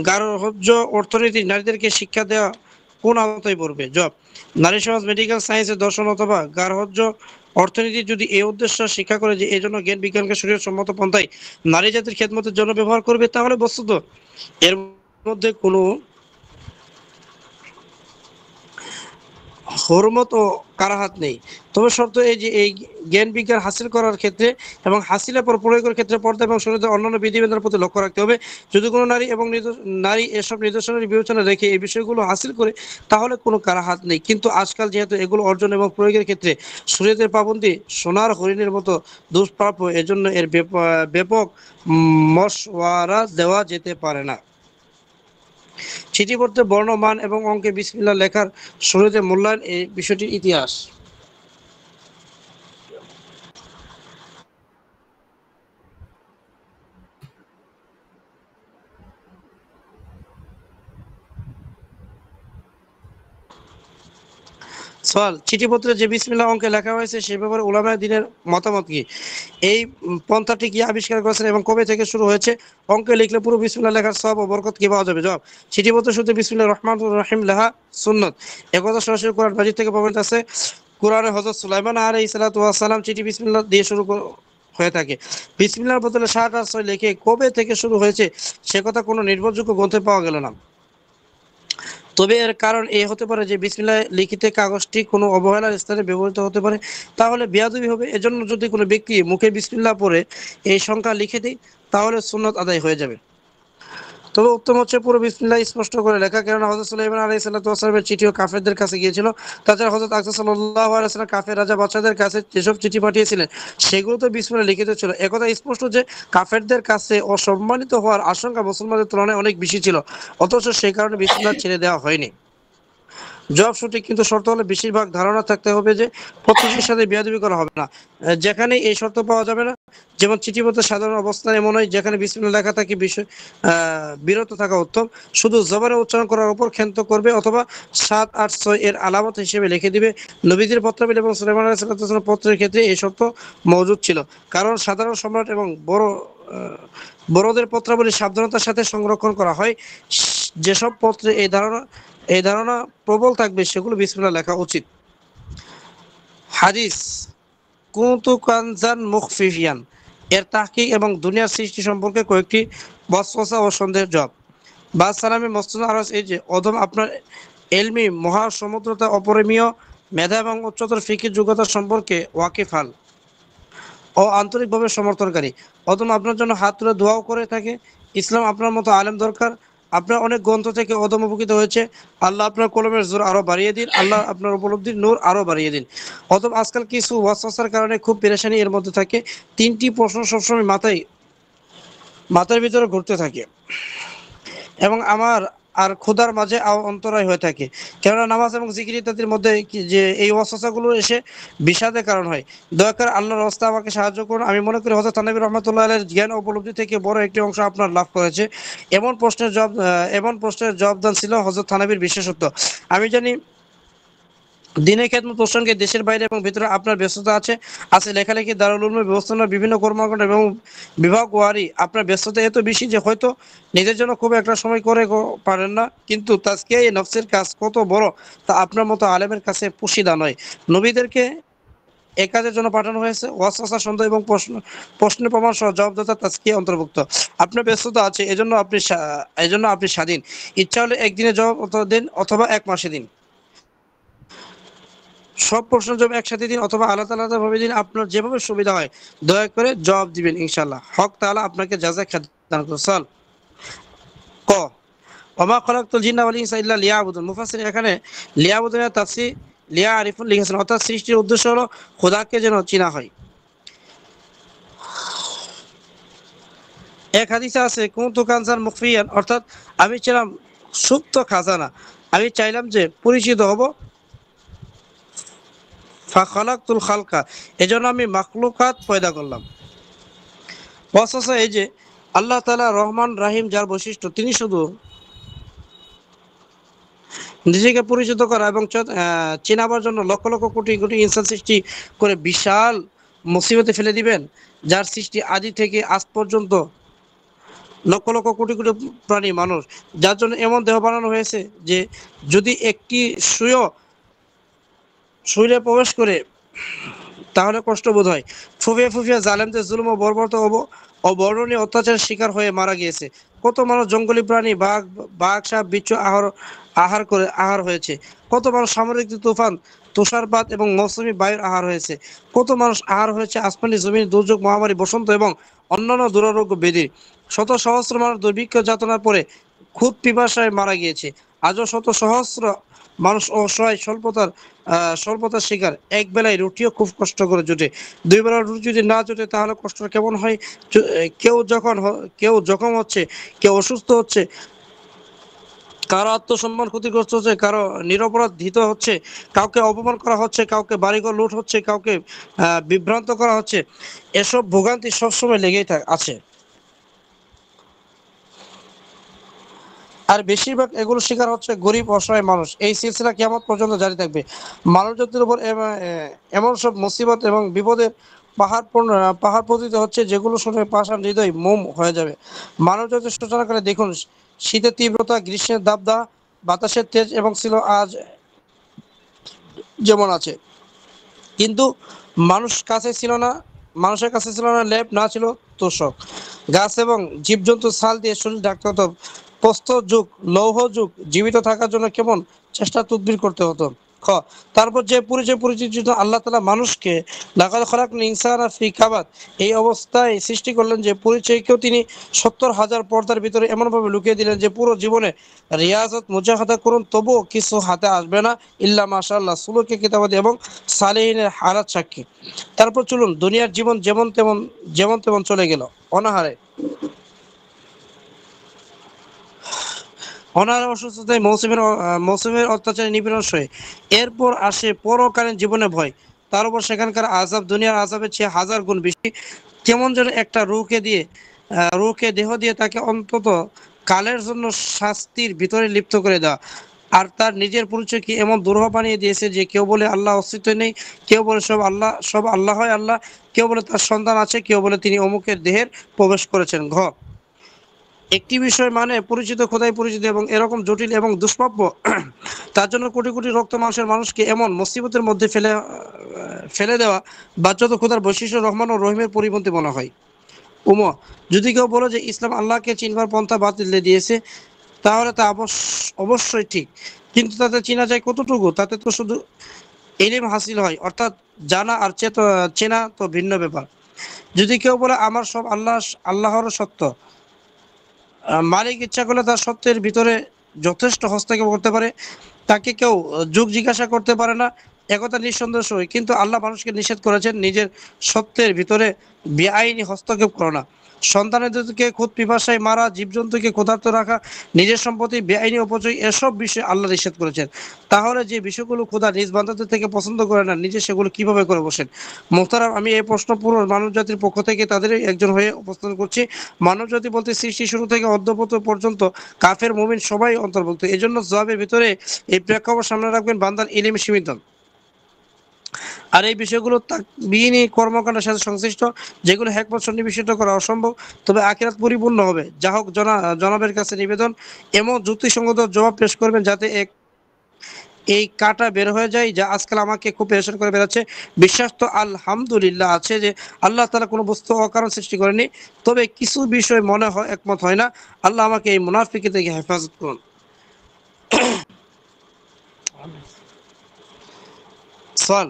গার্হস্থ্য অর্থনীতি নারীদেরকে শিক্ষা দেওয়া কোন আওতায় পড়বে? জবাব: নারী সমাজ মেডিকেল সায়েন্সের দর্শন অথবা গার্হস্থ্য অর্থনীতি যদি এই উদ্দেশ্য শিক্ষা করে যে এই জন্য জ্ঞান বিজ্ঞানকে শরীয়ত সম্মত পন্থায় নারী জাতির খেদমতের জন্য ব্যবহার করবে, তাহলে বস্তুত এর মধ্যে কোনো হরমত ও কারাহাত নেই। তবে শর্ত এই যে এই জ্ঞান বিজ্ঞান হাসিল করার ক্ষেত্রে এবং হাসিলের পর প্রয়োগের ক্ষেত্রে পর্দা এবং শরীয়তের অন্যান্য বিধিবিধানের প্রতি লক্ষ্য রাখতে হবে। যদি কোনো নারী এসব নিদর্শনের বিবেচনা রেখে এই বিষয়গুলো হাসিল করে, তাহলে কোনো কারাহাত নেই। কিন্তু আজকাল যেহেতু এগুলো অর্জন এবং প্রয়োগের ক্ষেত্রে শরীয়তের পাবন্দি সোনার হরিণের মতো দুষ্প্রাপ্য, এজন্য এর ব্যাপক মশওয়ারা দেওয়া যেতে পারে না। চিঠি পড়তে বর্ণ, মান এবং অঙ্কে বিসমিল্লাহ লেখার শরীয়তে মূল্যায়ন এই বিষয়টির ইতিহাস। সওয়াল: চিঠিপত্রে যে বিসমিল্লাহ অঙ্কে লেখা হয়েছে সে ব্যাপারে উলামায়ে দ্বীনের মতামত কি? এই পন্থাটি কি আবিষ্কার করেছেন এবং কবে থেকে শুরু হয়েছে? অঙ্কে লিখলে পুরো বিসমিল্লাহ লেখার সওয়াব ও বরকত কি পাওয়া যাবে? জবাব: চিঠিপত্র শুরুতে বিসমিল্লাহির রহমানির রহিম লেখা সুন্নত। একথা সরাসরি কোরআন মাজিদ থেকে প্রমাণিত আছে। কোরআনে হযরত সুলাইমান আলাইহিস সালাতু ওয়াস সালাম চিঠি বিসমিল্লাহ দিয়ে শুরু হয়ে থাকে। বিসমিল্লাহর বদলে 7 লিখে কবে থেকে শুরু হয়েছে সে কথা কোনো নির্ভরযোগ্য গ্রন্থে পাওয়া গেল না। তবে এর কারণ এই হতে পারে যে বিসমিল্লাহ লিখিত কাগজটি কোনো অবহেলার স্থানে ব্যবহৃত হতে পারে, তাহলে বেয়াদবি হবে। এজন্য যদি কোনো ব্যক্তি মুখে বিসমিল্লাহ পড়ে এই সংখ্যা লিখে দেয়, তাহলে সুন্নত আদায় হয়ে যাবে। তবে উত্তম হচ্ছে পুরো বিসমিল্লাহ স্পষ্ট করে লেখা, কেননা হযরত সুলাইমান আলাইহিস সালাতু ওয়াস সালামের চিঠিও কাফেরদের কাছে গিয়েছিল। তাছাড়া হযরত আকবর সাল্লাল্লাহু আলাইহি ওয়াসাল্লাম কাফের রাজা বাদশাদের কাছে যেসব চিঠি পাঠিয়েছিলেন সেগুলো তো বিসমিল্লাহ লিখিত ছিল। একথা স্পষ্ট যে কাফেরদের কাছে অসম্মানিত হওয়ার আশঙ্কা মুসলমানদের তুলনায় অনেক বেশি ছিল, অথচ সেই কারণে বিসমিল্লাহ ছেড়ে দেওয়া হয়নি। জবাব সঠিক, কিন্তু শর্ত হলো বেশিরভাগ ধারণা থাকতে হবে যে প্রতিটির সাথে বেয়াদবি করা হবে না। যেখানে এই শর্ত পাওয়া যাবে না, যেমন চিঠিপত্রের সাধারণ অবস্থান এমন হয় যেখানে বিসমিল্লাহ লেখা থাকে, বিষয় বিরত থাকা উত্তম। শুধু জবানে উচ্চারণ করার উপর ক্ষান্ত করবে অথবা 7, 8, 6 এর আলামত হিসেবে লিখে দিবে। নবীদের পত্রাবলী এবং সুলাইমান আলাইহিস সালামের পত্রের ক্ষেত্রে এই শর্ত মওজুদ ছিল, কারণ সাধারণ সম্রাট এবং বড়দের পত্রাবলী সাবধানতার সাথে সংরক্ষণ করা হয়। যেসব পত্রে এই ধারণা প্রবল থাকবে সেগুলো বিসমিল্লাহ লেখা উচিত। হাদিস কুনতু কানজান মুখফিয়ান এর তাহকিক এবং দুনিয়ার সৃষ্টি সম্পর্কে কয়েকটি ওয়াসওয়াসা ও সন্দেহের জবাব। বাদ সালামী মসনদ আরজ এই যে অধম আপনার এলমি মহাসমুদ্রতা, অপরিমেয় মেধা এবং উচ্চতর ফিকির যোগ্যতা সম্পর্কে ওয়াকিফাল ও আন্তরিকভাবে সমর্থনকারী। অধম আপনার জন্য হাত তুলে দোয়াও করে থাকে। ইসলাম আপনার মতো আলেম দরকার। আপনার অনেক গ্রন্থ থেকে অধম উপকৃত হয়েছে। আল্লাহ আপনার কলমের জোর আরো বাড়িয়ে দিন, আল্লাহ আপনার উপলব্ধির নূর আরো বাড়িয়ে দিন। অতএব আজকাল কিছু ওয়াসওয়াসার কারণে খুব পেরেশানি এর মধ্যে থাকে। 3টি প্রশ্ন সবসময় মাথার ভিতরে ঘুরতে থাকে এবং আমার আর খোদার মাঝে অন্তরায় হয়ে থাকে, কেননা নামাজ এবং জিকির ইত্যাদির মধ্যে যে এই ওয়াসওয়াসাগুলো এসে বিষাদের কারণ হয়। দয়া করে আল্লাহর রাস্তা আমাকে সাহায্য করুন। আমি মনে করি হযরত নবী রাহমাতুল্লাহ আলাইহির জ্ঞান ও উপলব্ধি থেকে বড় একটি অংশ আপনার লাভ করেছে। এমন প্রশ্নের জবাবদান ছিল হযরত থানবীর বিশেষত্ব। আমি জানি দিনের খেদমত প্রসঙ্গে দেশের বাইরে এবং ভিতরে আপনার ব্যস্ততা আছে লেখালেখি, দারুল উলুমের ব্যবস্থাপনা, বিভিন্ন কর্মকাণ্ড এবং বিভাগ ওয়ারি। আপনার ব্যস্ততা এত বেশি যে হয়তো নিজের জন্য খুব একটা সময় করে পারেন না, কিন্তু তাজকিয়া নফসের কাজ কত বড় তা আপনার মতো আলেমের কাছে পুশিদা নয়। নবীদেরকে এই কাজের জন্য পাঠানো হয়েছে। ওয়াসওয়াসা, সন্দেহ এবং প্রশ্নের প্রমাণ সহ জবাবদাতা তাজকিয়া অন্তর্ভুক্ত। আপনার ব্যস্ততা আছে, এজন্য আপনি স্বাধীন। ইচ্ছা হলে একদিনে জবাব দিন অথবা 1 মাসে দিন। সব প্রশ্ন জবাব একসাথে দিন অথবা আলাদা আলাদা ভাবে দিন, আপনার যেভাবে সুবিধা হয় দয়া করে জবাব দিবেন ইনশাআল্লাহ। হক তাআলা আপনাকে জাযায়ে খায়ের দান করুন। ক ওমা খলাকতুল জিন্না ওয়াল ইনসা ইল্লা লিয়াবুদুন। মুফাসসির এখানে লিয়াবুদুনের তাফসীর লিয়ারিফুন লিখেছেন, অর্থাৎ সৃষ্টির উদ্দেশ্য হলো খোদাকে যেন চিনা হয়। এক হাদিসে আছে কুনতু কানজান মুখফিয়ান, অর্থাৎ আমি ছিলাম সুপ্ত খাজানা, আমি চাইলাম যে পরিচিত হব। ফাখালাকতুল খালকা, এজন্য আমি মাখলুকাত পয়দা করলাম। ওয়াসওয়াসা এই যে আল্লাহ তাআলা রহমান রাহিম, যার বৈশিষ্ট্য তিনি শুধু নিজেকে পরিচিত করা এবং চেনাবার জন্য লক্ষ লক্ষ কোটি কোটি ইনসান সৃষ্টি করে বিশাল মুসিবতে ফেলে দিবেন, যার সৃষ্টি আদি থেকে আজ পর্যন্ত লক্ষ লক্ষ কোটি কোটি প্রাণী মানুষ, যার জন্য এমন দেহ বানানো হয়েছে যে যদি একটি শরীরে প্রবেশ করে তাহলে কষ্ট বোধ হয়। ফুফিয়া ফুফিয়া জালেমদের জুলুম ও বর্বরতা অবর্ণনীয় অত্যাচারের শিকার হয়ে মারা গিয়েছে। কত মানুষ জঙ্গলি প্রাণী বাঘ সাপ বিচ্ছু আহার হয়েছে। কত মানুষ সামরিক তুফান, তুষারপাত এবং মৌসুমী বায়ুর আহার হয়েছে। কত মানুষ আহার হয়েছে আসমানি জমিন দুর্যোগ, মহামারী, বসন্ত এবং অন্যান্য দুরারোগ্য ব্যাধির। শত সহস্র মানুষ দুর্ভিক্ষ যাতনার পরে খুব পিপাসায় মারা গিয়েছে। আজও শত সহস্র মানুষ অসহায় স্বল্পতার শিকার। এক বেলায় রুটিও খুব কষ্ট করে জোটে, 2 বেলার রুটি যদি না জোটে তাহলে কষ্ট কেমন হয়। কেউ জখম হচ্ছে, কেউ অসুস্থ হচ্ছে, কারো আত্মসম্মান ক্ষতিগ্রস্ত হচ্ছে, কারো নিরপরাধ ধৃত হচ্ছে, কাউকে অপমান করা হচ্ছে, কাউকে বাড়িঘর লুট হচ্ছে, কাউকে বিভ্রান্ত করা হচ্ছে। এসব ভোগান্তি সবসময় লেগেই আছে। আর বেশিরভাগ এগুলো শিকার হচ্ছে গরিব অসহায় মানুষ। এই সিলসিলা কিয়ামত পর্যন্ত জারি থাকবে। মানব জাতির উপর এমন সব মুসিবত এবং বিপদের পাহাড় পতিত হচ্ছে যেগুলো শুনে পাষাণ হৃদয় মোম হয়ে যাবে। মানব জাতির সূচনা করে দেখুন, শীতের তীব্রতা, গ্রীষ্মের দাবদাহ, বাতাসের তেজ এবং ছিল আজ যেমন আছে, কিন্তু মানুষের কাছে ছিল না লেপ, না ছিল তোষক। গাছ এবং জীবজন্তু ছাল দিয়ে শরীর ঢাকতে হতো। প্রস্তর যুগ, লৌহ যুগ জীবিত থাকার জন্য কেমন চেষ্টা তদবির করতে হতো। তারপর যে পরিচয় পরিচিত আল্লাহ তাআলা মানুষকে লাকাদ খালাকনাল ইনসানা ফি কাবাদ এই অবস্থায় সৃষ্টি করলেন যে পরিচয়কেও তিনি 70,000 পর্দার ভিতরে এমনভাবে লুকিয়ে দিলেন যে পুরো জীবনে রিয়াজত মুজাহাদা করুন তবুও কিছু হাতে আসবে না ইল্লা মাশাআল্লাহ সুলুকে কিতাবাদি এবং সালেহিনের হালাত সাক্ষী। তারপর চলুন দুনিয়ার জীবন যেমন তেমন চলে গেল অনাহারে অসুস্থতায় মৌসুমের অত্যাচারে নিপীড়ন সয়ে এরপর আসে পরকালীন জীবনে ভয়, তার উপর সেখানকার আযাব দুনিয়ার আযাবের চেয়ে 1000 গুণ বেশি। কেমন যেন একটা রূহকে দেহ দিয়ে তাকে অন্তত কালের জন্য শাস্তির ভিতরে লিপ্ত করে দেওয়া, আর তার নিজের পরিচয়কে এমন দুরূহ বানিয়ে দিয়েছে যে কেউ বলে আল্লাহ অস্তিত্ব নেই, কেউ বলে সব আল্লাহ হয় আল্লাহ, কেউ বলে তার সন্তান আছে, কেউ বলে তিনি অমুকের দেহের প্রবেশ করেছেন। একটি বিষয় মানে পরিচিত খোদাই পরিচিত এবং এরকম জটিল এবং দুষ্প্রাপ্য তার জন্য কোটি কোটি রক্ত মাংসের মানুষকে এমন মুসিবতের মধ্যে ফেলে দেওয়া বাচ্চাত খোদার বৈশিষ্ট্য রহমান ও রহিমের পরিপন্থী মনে হয়। যদি কেউ বলে যে ইসলাম আল্লাহকে চিনবার পন্থা বাতিল দিয়েছে তাহলে তা অবশ্যই ঠিক, কিন্তু তাতে চেনা যায় কতটুকু? তাতে তো শুধু ইলম হাসিল হয়, অর্থাৎ জানা আর চেনা তো ভিন্ন ব্যাপার। যদি কেউ বলে আমার সব আল্লাহর সত্য, মালিক ইচ্ছা করলে তার সত্যের ভিতরে যথেষ্ট হস্তক্ষেপ করতে পারে, তাকে কেউ যুগ জিজ্ঞাসা করতে পারে না, একথা নিঃসন্দেহ সই। কিন্তু আল্লাহ মানুষকে নিষেধ করেছেন নিজের সত্যের ভিতরে বেআইনি হস্তক্ষেপ করো না। সন্তানদেরকে খুদ পিপাসায় মারা, জীবজন্তুকে ক্ষুধার্ত রাখা, নিজের সম্পত্তি বেআইনি অপচয়, এসব বিষয় আল্লাহ নিষেধ করেছেন। তাহলে যে বিষয়গুলো খোদা নিজ বান্দাদের থেকে পছন্দ করে না, নিজে সেগুলো কিভাবে করে বসেন? মোহতারাম, আমি এই প্রশ্ন পুরো মানব জাতির পক্ষ থেকে তাদের একজন হয়ে উপস্থাপন করছি। মানব জাতি বলতে সৃষ্টি শুরু থেকে অদ্যপত পর্যন্ত কাফের মুমিন সবাই অন্তর্ভুক্ত। এজন্য জবাবের ভিতরে এই প্রেক্ষাপট সামনে রাখবেন বান্দার ইলমে সীমিত, আর এই বিষয়গুলো তাকবীনী কর্মকাণ্ডের সাথে সংশ্লিষ্ট, যেগুলো হিকমত সন্নিবেশিত করা অসম্ভব, তবে আখিরাত পরিপূর্ণ হবে। যা হোক, জনাবের কাছে নিবেদন এমন যুক্তিসঙ্গত জবাব পেশ করবেন যাতে এই কাটা বের হয়ে যায় যা আজকাল আমাকে খুব পেরেশান করে বেড়াচ্ছে। বিশ্বাস তো আলহামদুলিল্লাহ আছে যে আল্লাহ তাআলা কোনো বস্তু অকারণ সৃষ্টি করেনি, তবে কিছু বিষয় মনে হয় একমত হয় না। আল্লাহ আমাকে এই মুনাফিকি থেকে হেফাজত করুন। সওয়াল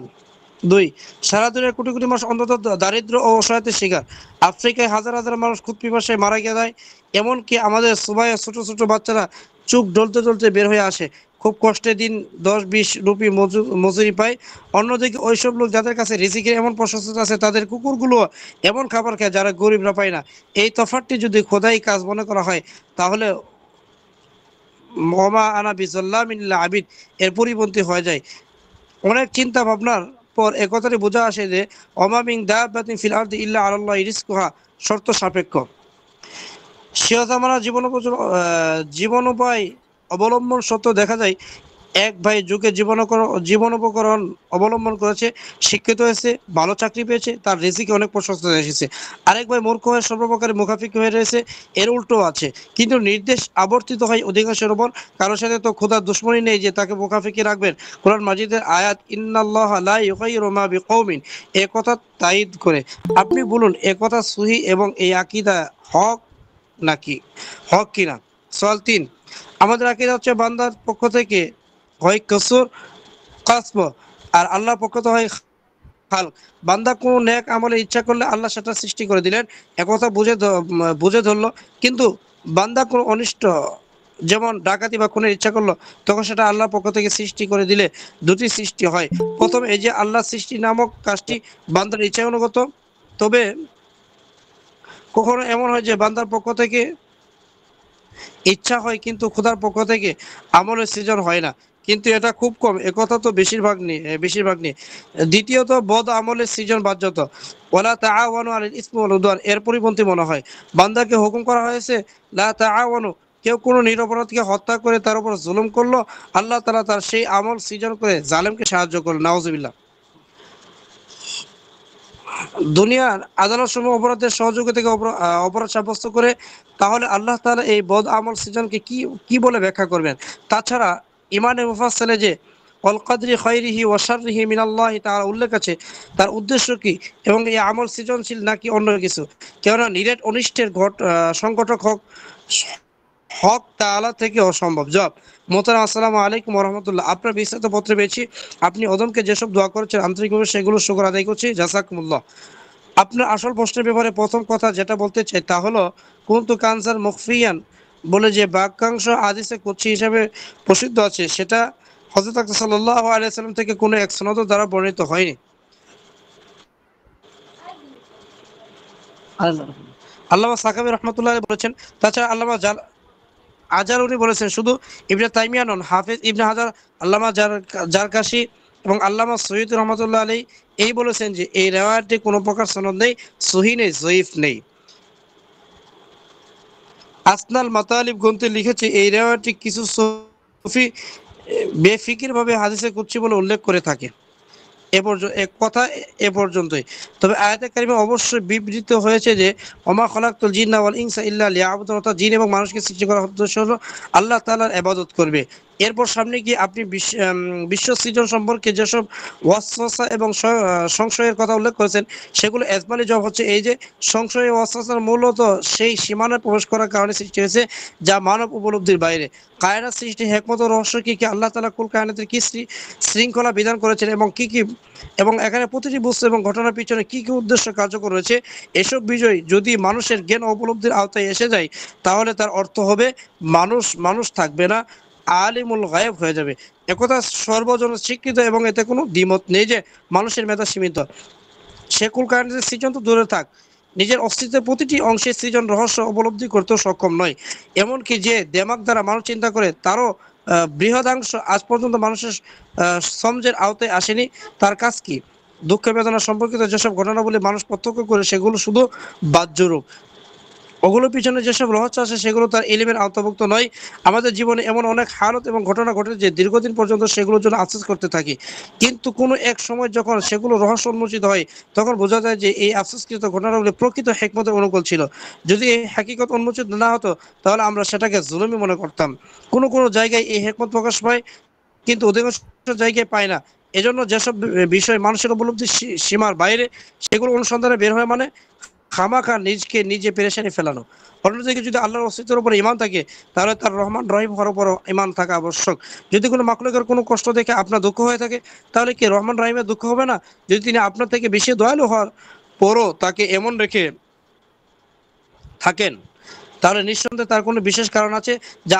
2, সারা দুনিয়ার কোটি কোটি মানুষ অন্তত দারিদ্র ও অসহায়তার শিকার। আফ্রিকায় হাজার হাজার মানুষ খুদ পিপাসায় মারা যায়, এমনকি আমাদের সুবাইয়ে ছোট ছোট বাচ্চারা চোখ জ্বলতে জ্বলতে বের হয়ে আসে, খুব কষ্টে দিন 10-20 রুপি মজুরি পায়। অন্যদিকে ওইসব লোক যাদের কাছে রিজিকের এমন প্রশস্ততা আছে, তাদের কুকুরগুলো এমন খাবার খায় যারা গরিবরা পায় না। এই তফাৎটি যদি খোদাই কাজ মনে করা হয়, তাহলে ওমা আনা বিজাল্লামিন লিল আবিদ এর পরিপন্থী হয়ে যায়। অনেক চিন্তা ভাবনার পর একথাটি বোঝা আসে যে ওমা মিন দাব্বাতিন ফিল আরদি ইল্লা আলাল্লাহি রিজকুহা শর্ত সাপেক্ষ। শিয়াজামানা জীবনোপায় অবলম্বন সত্ত্বেও দেখা যায় এক ভাই যুগে জীবনোপকরণ অবলম্বন করেছে, শিক্ষিত হয়েছে, ভালো চাকরি পেয়েছে, তার রিজিকে অনেক প্রশস্ততা এসেছে। আরেক ভাই মূর্খ হয়ে সর্বপ্রকারে মুখাফিক হয়ে রয়েছে, এর উল্টো আছে। কিন্তু নির্দেশ আবর্তিত হয় অধিকাংশের উপর। কারোর সাথে তো খোদার দুশ্মনী নেই যে তাকে মুখাফিকি রাখবেন। কোরআন মাজিদের আয়াত ইন্নাল্লাহা লা ইউগাইয়িরু মা বিকওমিন এ কথা তাইদ করে। আপনি বলুন, এ কথা সহিহ এবং এই আকীদা হক কিনা? সওয়াল 3, আমাদের আকীদা হচ্ছে বান্দার পক্ষ থেকে হয় কসুর কাসব আর আল্লাহর পক্ষ থেকে হয় খালক। বান্দা কোন নেক আমলে ইচ্ছা করলে আল্লাহ সেটা সৃষ্টি করে দিলেন, একথা বুঝে ধরলো। কিন্তু বান্দা কোন অনিষ্ট, যেমন ডাকাতি বা খুনের ইচ্ছা করলো, তখন সেটা আল্লাহর পক্ষ থেকে সৃষ্টি করে দিলে দুটি সৃষ্টি হয়। প্রথম এই যে আল্লাহ সৃষ্টি নামক কাজটি বান্দার ইচ্ছা অনুগত, তবে কখনো এমন হয় যে বান্দার পক্ষ থেকে ইচ্ছা হয় কিন্তু খোদার পক্ষ থেকে আমলের সৃজন হয় না, কিন্তু এটা খুব কম, একথা তো বেশিরভাগ নেই। দ্বিতীয়ত বদ আমলের সৃজন বাধ্যত ওয়ালা তাআওয়ানু আলাল ইসমি ওয়াল উদওয়ান এর পরিপন্থী মনে হয়। বান্দাকে হুকুম করা হয়েছে লা তাআওয়ানু, কেউ কোনো নিরপরাধকে হত্যা করে তার উপর জুলুম করলো, আল্লাহ তাআলা তার সেই আমল সৃজন করে জালেমকে সাহায্য করলেন। নাউজুবিল্লাহ। দুনিয়ার আদালত সমূহ অপরাধের সহযোগিতাকে অপরাধ সাব্যস্ত করে, তাহলে আল্লাহ তাআলা এই বদ আমল সৃজনকে কি বলে ব্যাখ্যা করবেন? তাছাড়া ইমানে মুফাসসালে যে অল কদরি খায়রিহি ওয়া শাররিহি মিনাল্লাহি তাআলা উল্লেখ আছে, তার উদ্দেশ্য কি এবং এই আমল সৃজনশীল নাকি অন্য কিছু? কেননা নিরেট অনিষ্টের সংগঠক হোক হক তাআলা থেকে অসম্ভব। জবাব, মোহতারাম আসসালামু আলাইকুম ওয়া রাহমাতুল্লাহ। আপনার বিস্তারিত পত্রে পেয়েছি আপনি অদমকে যেসব দোয়া করেছেন আন্তরিকভাবে সেগুলো শুকর আদায় করছি, জাযাকুমুল্লাহ। আপনার আসল প্রশ্নের ব্যাপারে প্রথম কথা যেটা বলতে চাই তা হলো কুনতু কানজান মুখফিয়ান বলে যে বাক্যাংশ হাদিসে কুদসি হিসাবে প্রসিদ্ধ আছে, সেটা হযরত আকরাম সাল্লাল্লাহু আলাইহি সাল্লাম থেকে কোনো এক সনদ দ্বারা বর্ণিত হয়নি। আল্লামা সাকাবী রাহমাতুল্লাহ আলাইহি বলেছেন। তাছাড়া আল্লামা আজারুনি বলেছেন, শুধু ইবনে তাইমিয়া নন, হাফেজ ইবনে হাজার, আল্লামা জারকাশি এবং আল্লামা সৈয়দ রহমতুল্লাহ আলাইহি এই বলেছেন যে এই রিওয়ায়াতটি কোনো প্রকার সনদ নেই, সহিহ নেই, যঈফ নেই। আসনাল মাতালিব গ্রন্থে লিখেছে এই রিওয়ায়াতটি কিছু সুফি বেফিকির ভাবে হাদিসে কুদসি বলে উল্লেখ করে থাকে। এক কথা এ পর্যন্তই। তবে আয়াতে কারিমে অবশ্যই বিবৃত হয়েছে যে ওমা খলাকতুল জিন্না ওয়াল ইনসা ইল্লা লিয়াবুদুন, অর্থাৎ জিন এবং মানুষকে সৃষ্টি করার উদ্দেশ্য হলো আল্লাহ তাআলার ইবাদত করবে। এরপর সামনে গিয়ে আপনি বিশ্ব সৃজন সম্পর্কে যেসব ওয়াসওয়াসা এবং সংশয়ের কথা উল্লেখ করেছেন সেগুলো এজমালি জবাব হচ্ছে এই যে সংশয় ও ওয়াসওয়াসার মূলত সেই সীমানায় প্রবেশ করার কারণে সৃষ্টি হয়েছে যা মানব উপলব্ধির বাইরে। কায়নাত সৃষ্টি হিকমত ও রহস্য কি কি, আল্লাহ তাআলা কুল কায়নাতের কি শৃঙ্খলা বিধান করেছেন এবং কি কি, এবং এখানে প্রতিটি বস্তু এবং ঘটনার পিছনে কি কি উদ্দেশ্য কার্যকর রয়েছে, এসব বিষয় যদি মানুষের জ্ঞান ও উপলব্ধির আওতায় এসে যায় তাহলে তার অর্থ হবে মানুষ থাকবে না, আলিমুল গায়েব হয়ে যাবে। একথা সর্বজন স্বীকৃত এবং এতে কোনো দ্বিমত নেই যে মানুষের মেধা সীমিত। কুল কায়নাতের সৃজন তো দূরে থাক, নিজের অস্তিত্বের প্রতিটি অংশের সৃজন রহস্য উপলব্ধি করতেও সক্ষম নয়। এমনকি যে দেমাগ দ্বারা মানুষ চিন্তা করে তারও বৃহদাংশ আজ পর্যন্ত মানুষের সমঝের আওতায় আসেনি। তার কাজ কি? দুঃখ বেদনা সম্পর্কিত যেসব ঘটনাবলী মানুষ প্রত্যক্ষ করে সেগুলো শুধু বাহ্যরূপ, ওগুলোর পিছনে যেসব রহস্য আছে সেগুলো তার ইলমের আওতাভুক্ত নয়। আমাদের জীবনে এমন অনেক হালত এবং ঘটনা ঘটে যে দীর্ঘদিন পর্যন্ত সেগুলোর জন্য আফসোস করতে থাকি, কিন্তু কোনো এক সময় যখন সেগুলো রহস্য উন্মোচিত হয় তখন বোঝা যায় যে এই আফসোসকৃত ঘটনাগুলি প্রকৃত হিকমতের অনুকূল ছিল। যদি এই হাকিকত উন্মোচিত না হতো তাহলে আমরা সেটাকে জুলুমি মনে করতাম। কোনো জায়গায় এই হিকমত প্রকাশ পায় কিন্তু অধিকাংশ জায়গায় পায় না। এজন্য যেসব বিষয় মানুষের উপলব্ধির সীমার বাইরে সেগুলো অনুসন্ধানে বের হয় মানে খামাখা নিজকে নিজে পেরেশানি ফেলানো। অন্যদিকে যদি আল্লাহর অস্তিত্বের উপর ঈমান থাকে তাহলে তার রহমান রহিম হওয়ার উপর ঈমান থাকা আবশ্যক। যদি কোনো মাখলুকের কোনো কষ্ট দেখে আপনার দুঃখ হয়ে থাকে তাহলে কি রহমান রহিমের দুঃখ হবে না? যদি তিনি আপনার থেকে বেশি দয়ালু হওয়ার পরও তাকে এমন রেখে থাকেন তাহলে নিঃসন্দেহে তার কোনো বিশেষ কারণ আছে যা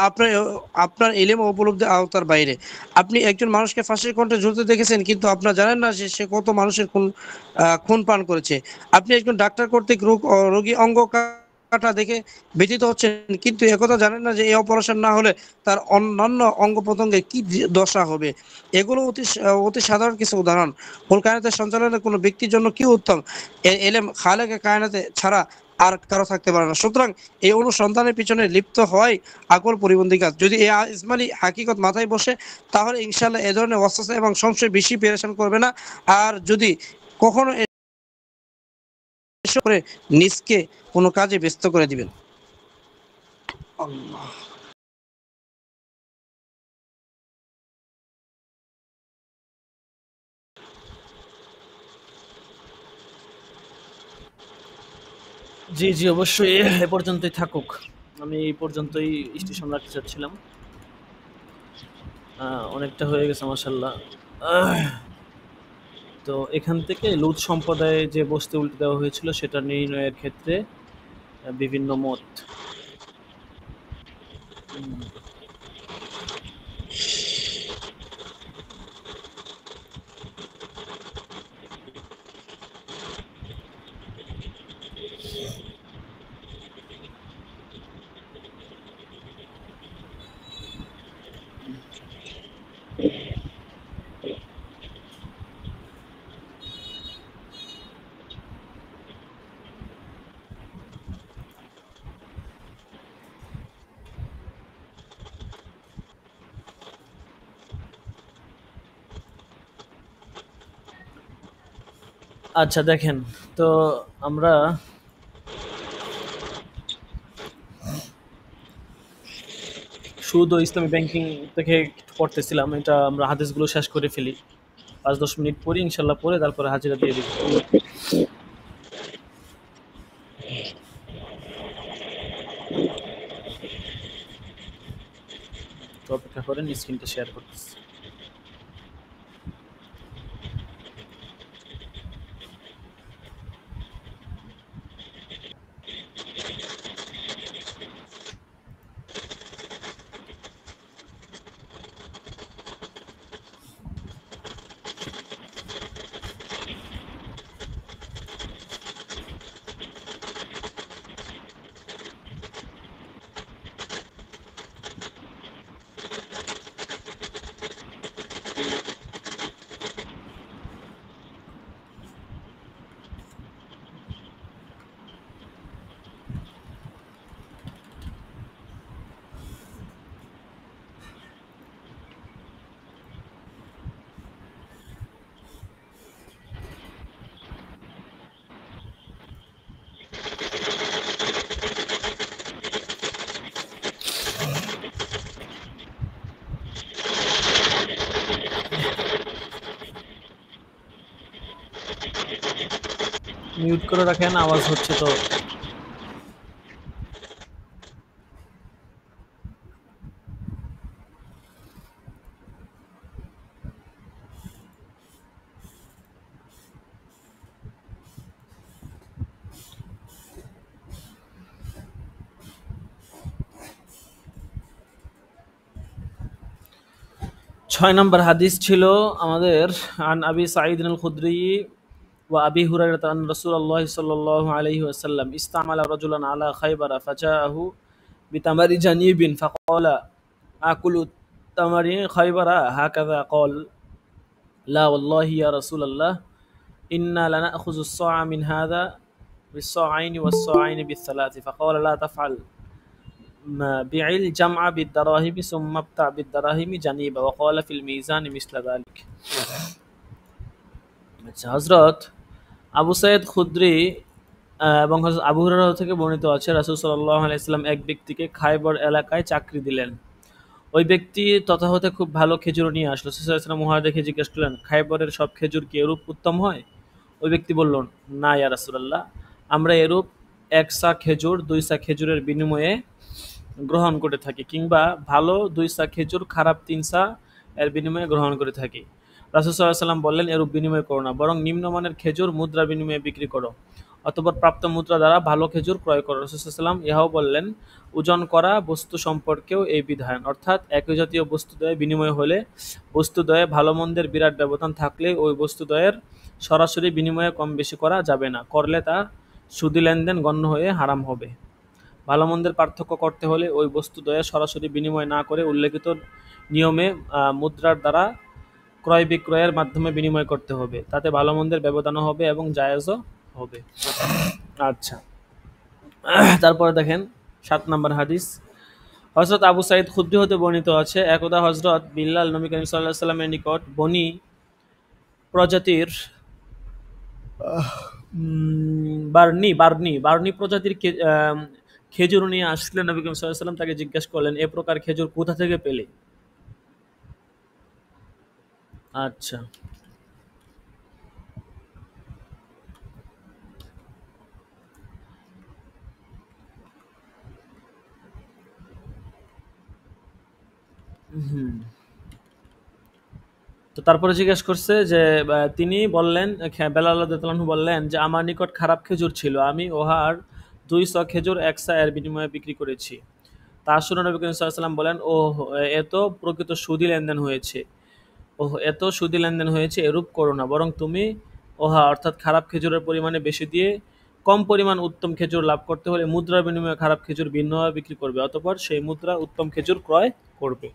আপনার ইলম ও উপলব্ধির আওতার বাইরে। আপনি একজন মানুষকে ফাঁসির কণ্ঠে ঝুলতে দেখেছেন কিন্তু আপনারা জানেন না যে সে কত মানুষের খুন পান করেছে। আপনি একজন ডাক্তার কর্তৃক রোগী অঙ্গ কাটা দেখে ব্যথিত হচ্ছেন কিন্তু একথা জানেন না যে এই অপারেশন না হলে তার অন্যান্য অঙ্গ প্রত্যঙ্গে কি দশা হবে। এগুলো অতি সাধারণ কিছু উদাহরণ। কুল কায়নাতের সঞ্চালনের কোনো ব্যক্তির জন্য কি উত্তম এলেম খালেকে কায়নাতে ছাড়া আর কারো থাকতে পারে না। সুতরাং এই অনুসন্ধানের পিছনে লিপ্ত হয় আকল পরিবন্ধী কাজ। যদি এই ইসমাইলি হাকিকত মাথায় বসে তাহলে ইনশাআল্লাহ এ ধরনের ওয়াসওয়াসা এবং সংশয় বেশি পেরেশান করবে না। আর যদি কখনো এসব করে নিজকে কোনো কাজে ব্যস্ত করে দিবেন। আল্লাহ। জি জি অবশ্যই এ পর্যন্তই থাকুক, আমি এই পর্যন্তই স্টেশন রাখতে চাচ্ছিলাম। অনেকটা হয়ে গেছে মাশাআল্লাহ। তো এখান থেকে লুত সম্প্রদায়ে যে বস্তি উল্টে দেওয়া হয়েছিল সেটা নির্ণয়ের ক্ষেত্রে বিভিন্ন মত। আচ্ছা দেখেন, তো আমরা সুদ ও ইসলামী ব্যাংকিং থেকে পড়তেছিলাম, এটা আমরা হাদিসগুলো শেষ করে ফেলি, 5-10 মিনিট পরে ইনশাল্লাহ পরে তারপরে হাজিরা দিয়ে দিব। করেন, স্ক্রিনটা শেয়ার করতেছি। মিউট করে রাখেন, আওয়াজ হচ্ছে তো। 6 নম্বর হাদিস ছিল আমাদের আন আবি সাঈদ আল খুদরি ওয়া আবি হুরায়রা আন রাসূলুল্লাহ সাল্লাল্লাহু আলাইহি ওয়াসাল্লাম ইসতামালা রাজুলান আলা খায়বার ফাজাআহু বিতামারি জানিবিন ফাকালা আকুলু তামারি খায়বারা হাকাযা ক্বাল লা ওয়াল্লাহি ইয়া রাসূলুল্লাহ ইন্না লানাখুযু আস-সা'a মিন হাযা বিস-সা'আইনি ওয়াস-সা'আইনি বিস-সালাতি ফাকালা লা তাফআল বি'ল জাম'a বিদ-দারাহিমি সুম্মা ইবতা' বিদ-দারাহিমি জানিবা ওয়া ক্বালা ফিল মিজানি মিসলা যালিক। আচ্ছা, হযরত আবু সাঈদ খুদরি এবং হযরত আবু হুরায়রা থেকে বর্ণিত আছে রাসূল সাল্লাল্লাহু আলাইহি ওয়াসাল্লাম এক ব্যক্তিকে খায়বর এলাকায় চাকরি দিলেন। ওই ব্যক্তি তথা হতে খুব ভালো খেজুর নিয়ে আসলো। রাসূল সাল্লাল্লাহু আলাইহি ওয়াসাল্লাম উহা দেখে জিজ্ঞেস করলেন, খায়বরের সব খেজুর কি এরূপ উত্তম হয়? ওই ব্যক্তি বলল, না ইয়া রাসূলুল্লাহ, আমরা এরূপ 1 সা খেজুর 2 সা খেজুরের বিনিময়ে গ্রহণ করে থাকি, কিংবা ভালো 2 সা খেজুর খারাপ 3 সা এর বিনিময়ে গ্রহণ করে থাকি। রাসূল সাল্লাল্লাহু আলাইহি ওয়াসাল্লাম বললেন, এরূপ বিনিময় করো না, বরং নিম্নমানের খেজুর মুদ্রা বিনিময়ে বিক্রি করো, অতঃপর প্রাপ্ত মুদ্রা দ্বারা ভালো খেজুর ক্রয় করো। রাসূল সাল্লাল্লাহু আলাইহি ওয়াসাল্লাম ইহাও বললেন, ওজন করা বস্তু সম্পর্কেও এই বিধান, অর্থাৎ একই জাতীয় বস্তুদ্বয়ে বিনিময় হলে বস্তুদ্বয়ে ভালো মন্দের বিরাট ব্যবধান থাকলে ওই বস্তুদ্বয়ের সরাসরি বিনিময়ে কম বেশি করা যাবে না, করলে তা সুদি লেনদেন গণ্য হয়ে হারাম হবে। ভালো মন্দের পার্থক্য করতে হলে ওই বস্তুদ্বয়ে সরাসরি বিনিময় না করে উল্লেখিত নিয়মে মুদ্রার দ্বারা ক্রয় বিক্রয়ের মাধ্যমে বিনিময় করতে হবে, তাতে ভালো মন্দের ব্যবধানও হবে এবং জায়েজও হবে। আচ্ছা, তারপরে দেখেন 7 নম্বর হাদিস। হযরত আবু সাঈদ খুদরি হতে বর্ণিত আছে, একদা হযরত বিল্লাল নবী করিম সাল্লাল্লাহু আলাইহি ওয়াসাল্লামের নিকট বনী প্রজাতির বার্নি প্রজাতির খেজুর নিয়ে আসলেন। নবী করিম সাল্লাল্লাহু আলাইহি ওয়াসাল্লাম তাকে জিজ্ঞেস করলেন, এ প্রকার খেজুর কোথা থেকে পেলে? আচ্ছা, তো তারপরে জিজ্ঞেস করছে যে তিনি বললেন, বেলাল রাদিয়াল্লাহু আনহু বললেন যে আমার নিকট খারাপ খেজুর ছিল, আমি ওহার 2 সা খেজুর 1 সা এর বিনিময়ে বিক্রি করেছি। তা শুনে নবী করিম সাল্লাল্লাহু আলাইহি ওয়াসাল্লাম বলেন, এত প্রকৃত সুদি লেনদেন হয়েছে, এত সুদি লেনদেন হয়েছে, এরূপ করো না, বরং তুমি ওহা অর্থাৎ খারাপ খেজুরের পরিমাণে বেশি দিয়ে কম পরিমাণ উত্তম খেজুর লাভ করতে হলে মুদ্রার বিনিময়ে খারাপ খেজুর ভিন্নভাবে বিক্রি করবে, অতঃপর সেই মুদ্রা উত্তম খেজুর ক্রয় করবে।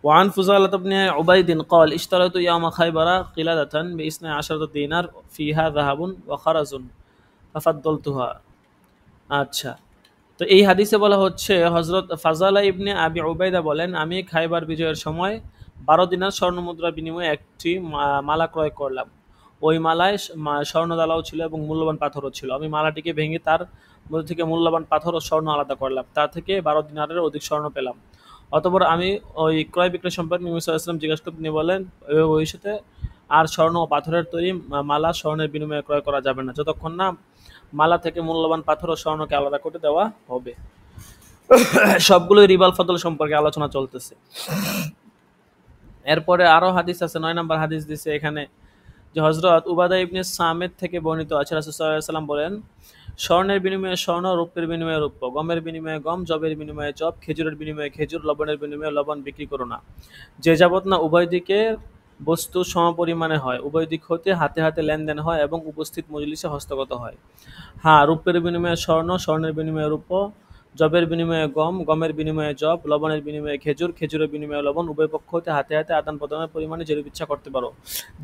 وعن فضالة بن عبيد قال اشتريت يوم خيبر قلادة ب12 دينار فيها ذهب وخرز ففضلتها। আচ্ছা, তো এই হাদিসে বলা হচ্ছে হযরত ফাজালা ইবনে আবি উবাইদা বলেন, আমি খাইবার বিজয়ের সময় 12 দিনার স্বর্ণ মুদ্রার বিনিময়ে একটি মালা ক্রয় করলাম। ওই মালায় স্বর্ণদালাও ছিল এবং মূল্যবান পাথরও ছিল। আমি মালাটিকে ভেঙে তার মধ্যে থেকে মূল্যবান পাথর ও স্বর্ণ আলাদা করলাম, তা থেকে 12 দিনারের অধিক স্বর্ণ পেলাম। অতঃপর আমি ওই ক্রয় বিক্রয় সম্পর্কে নবী সাল্লাল্লাহু আলাইহি ওয়াসাল্লাম জিজ্ঞাসা করতে, তিনি বলেন, ভবিষ্যতে আর স্বর্ণ ও পাথরের তৈরি মালা স্বর্ণের বিনিময়ে ক্রয় করা যাবে না যতক্ষণ না মালা থেকে মূল্যবান পাথর ও স্বর্ণকে আলাদা করে দেওয়া হবে। সবগুলোই রিবাল ফদল সম্পর্কে আলোচনা চলতেছে। এরপরে আরো হাদিস আছে, 9 নম্বর হাদিস দিছে এখানে যে হযরত উবাদা ইবনে সামিত থেকে বর্ণিত আছে, রাসূল সাল্লাল্লাহু আলাইহি ওয়াসাল্লাম বলেন, স্বর্ণের বিনিময়ে স্বর্ণ, রূপের বিনিময়ে রূপ, গমের বিনিময়ে গম, জবের বিনিময়ে জব, খেজুরের বিনিময়ে খেজুর, লবণের বিনিময়ে লবণ বিক্রি করো না, যে যাবত না উভয় দিকের বস্তু সমপরিমাণে হয়, উভয় দিক হতে হাতে হাতে লেনদেন হয় এবং উপস্থিত মজলিসে হস্তগত হয়। হ্যাঁ, রূপের বিনিময়ে স্বর্ণ, স্বর্ণের বিনিময়ে রূপ, জবের বিনিময়ে গম, গমের বিনিময়ে জব, লবণের বিনিময়ে খেজুর, খেজুরের বিনিময়ে লবণ, উভয় পক্ষ হতে হাতে হাতে আদান প্রদানের পরিমাণে যেরূপ ইচ্ছা করতে পারো।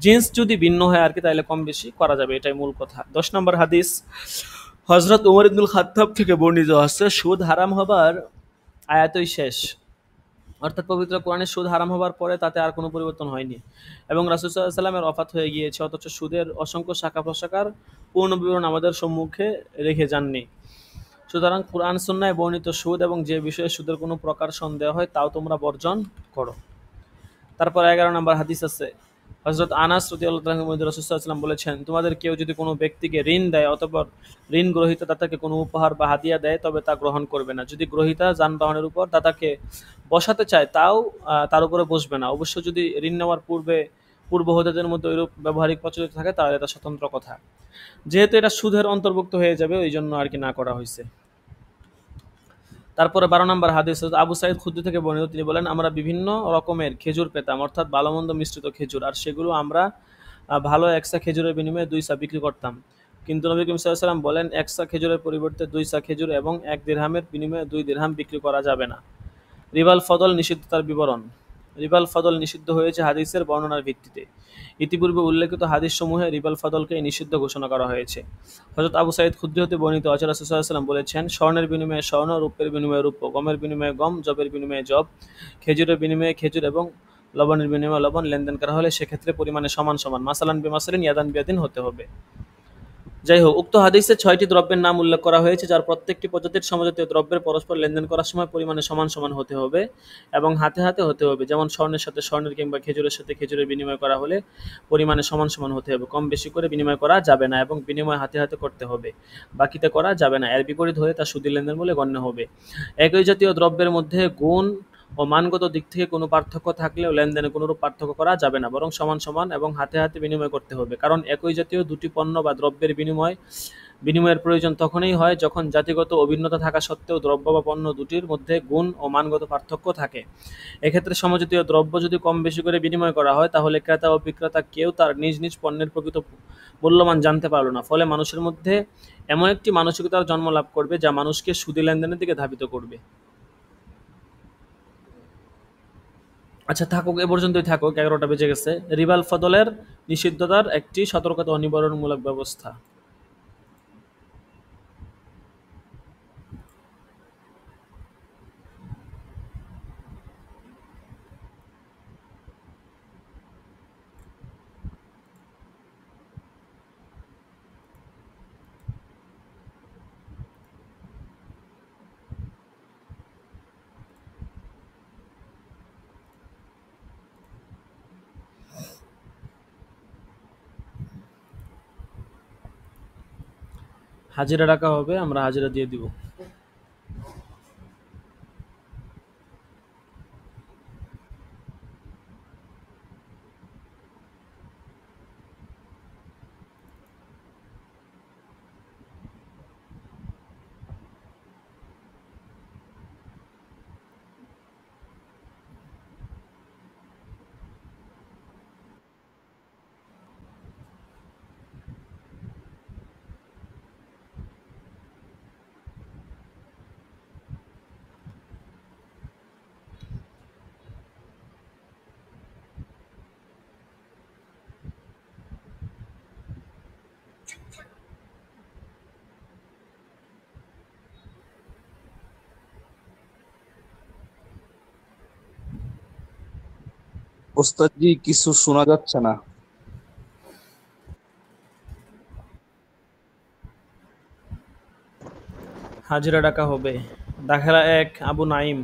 জিন্স যদি ভিন্ন হয় আর কি, তাহলে কম বেশি করা যাবে, এটাই মূল কথা। 10 নম্বর হাদিস হযরত ওমর ইবনুল খাত্তাব থেকে বর্ণিত আছে, সুদ হারাম হবার আয়াতই শেষ, অর্থাৎ পবিত্র কোরআনে সুদ হারাম হবার পরে তাতে আর কোনো পরিবর্তন হয়নি এবং রাসূল সাল্লাল্লাহু আলাইহি ওয়াসাল্লামের ওফাত হয়ে গিয়েছে, অথচ সুদের অসংখ্য শাখা প্রশাখার পূর্ণ বিবরণ আমাদের সম্মুখে রেখে যাননি। সুতরাং কুরআন সুন্নাহয় বর্ণিত সুদ এবং যে বিষয়ে সুদের কোনো প্রকার সন্দেহ হয় তাও তোমরা বর্জন করো। তারপর 11 নম্বর হাদিস আছে, হযরত আনাস রাদিয়াল্লাহু তাআলা রাসূল সাল্লাল্লাহু আলাইহি ওয়াসাল্লাম বলেছেন, তোমাদের কেউ যদি কোনো ব্যক্তিকে ঋণ দেয় অথবা ঋণ গ্রহীতা দাতাকে কোনো উপহার বা হাদিয়া দেয় তবে তা গ্রহণ করবে না। যদি গ্রহীতা যানবাহনের উপর দাতাকে বসাতে চায় তাও তার উপরে বসবে না। অবশ্য যদি ঋণ নেওয়ার পূর্বহোতাদের মধ্যে এরূপ ব্যবহারিক প্রচলিত থাকে তাহলে এটা স্বতন্ত্র কথা। যেহেতু এটা সুদের অন্তর্ভুক্ত হয়ে যাবে ওই জন্য আর কি না করা হয়েছে। তারপরে 12 নম্বর হাদিস আবু সাঈদ খুদরি থেকে বর্ণিত, তিনি বলেন, আমরা বিভিন্ন রকমের খেজুর পেতাম, অর্থাৎ ভালো মন্দ মিশ্রিত খেজুর, আর সেগুলো আমরা ভালো একসা খেজুরের বিনিময়ে 2 সা বিক্রি করতাম। কিন্তু নবী করিম সাল্লাল্লাহু আলাইহি ওয়াসাল্লাম বলেন, একসা খেজুরের পরিবর্তে 2 সা খেজুর এবং 1 দিরহামের বিনিময়ে 2 দিরহাম বিক্রি করা যাবে না। রিবাল ফদল নিষিদ্ধতার বিবরণ। রিবাল ফদল নিষিদ্ধ হয়েছে হাদিসের বর্ণনার ভিত্তিতে। ইতিপূর্বে উল্লেখিত হাদিসসমূহে রিবাল ফদলকে নিষিদ্ধ ঘোষণা করা হয়েছে। হযরত আবু সাঈদ খুদরি হতে বর্ণিত আছে, রাসূল সাল্লাল্লাহু আলাইহি ওয়াসাল্লাম বলেছেন, স্বর্ণের বিনিময়ে স্বর্ণ, রূপের বিনিময়ে রূপ, গমের বিনিময়ে গম, জবের বিনিময়ে জব, খেজুরের বিনিময়ে খেজুর এবং লবণের বিনিময়ে লবণ লেনদেন করা হলে সেক্ষেত্রে পরিমাণে সমান সমান মাসালান বিমাসালিন ইয়াদান বিয়াদিন হতে হবে। যাই হোক, উক্ত হাদিসে 6টি দ্রব্যের নাম উল্লেখ করা হয়েছে, যার প্রত্যেকটি প্রজাতির সমজাতীয় দ্রব্যের পরস্পর লেনদেন করার সময় পরিমাণে সমান সমান হতে হবে এবং হাতে হাতে হতে হবে। যেমন স্বর্ণের সাথে স্বর্ণের কিংবা খেজুরের সাথে খেজুরের বিনিময় করা হলে পরিমাণে সমান সমান হতে হবে, কম বেশি করে বিনিময় করা যাবে না এবং বিনিময় হাতে হাতে করতে হবে, বাকিতে করা যাবে না। এর বিপরীত হয়ে তা সুদী লেনদেন বলে গণ্য হবে। একই জাতীয় দ্রব্যের মধ্যে গুণ ও মানগত দিক থেকে কোনো পার্থক্য থাকলেও লেনদেনে কোনোরূপ পার্থক্য করা যাবে না, বরং সমান সমান এবং হাতে হাতে বিনিময় করতে হবে। কারণ একই জাতীয় দুটি পণ্য বা দ্রব্যের বিনিময়ের প্রয়োজন তখনই হয় যখন জাতিগত অভিন্নতা থাকা সত্ত্বেও দ্রব্য বা পণ্য দুটির মধ্যে গুণ ও মানগত পার্থক্য থাকে। এক্ষেত্রে সমজাতীয় দ্রব্য যদি কম বেশি করে বিনিময় করা হয় তাহলে ক্রেতা ও বিক্রেতা কেউ তার নিজ নিজ পণ্যের প্রকৃত মূল্যমান জানতে পারল না। ফলে মানুষের মধ্যে এমন একটি মানসিকতার জন্ম লাভ করবে যা মানুষকে সুদী লেনদেনের দিকে ধাবিত করবে। আচ্ছা থাকুক, এ পর্যন্তই থাকুক, 11টা বেজে গেছে। রিবাল ফদলের নিষিদ্ধতার একটি সতর্কতা ও নিবারণমূলক ব্যবস্থা। হাজিরা ডাকা হবে, আমরা হাজিরা দিয়ে দিব। ওস্তাদ জি কিছু শোনা যাচ্ছে না। হাজিরা ডাকা হবে। দাখিলা 1 আবু নাইম।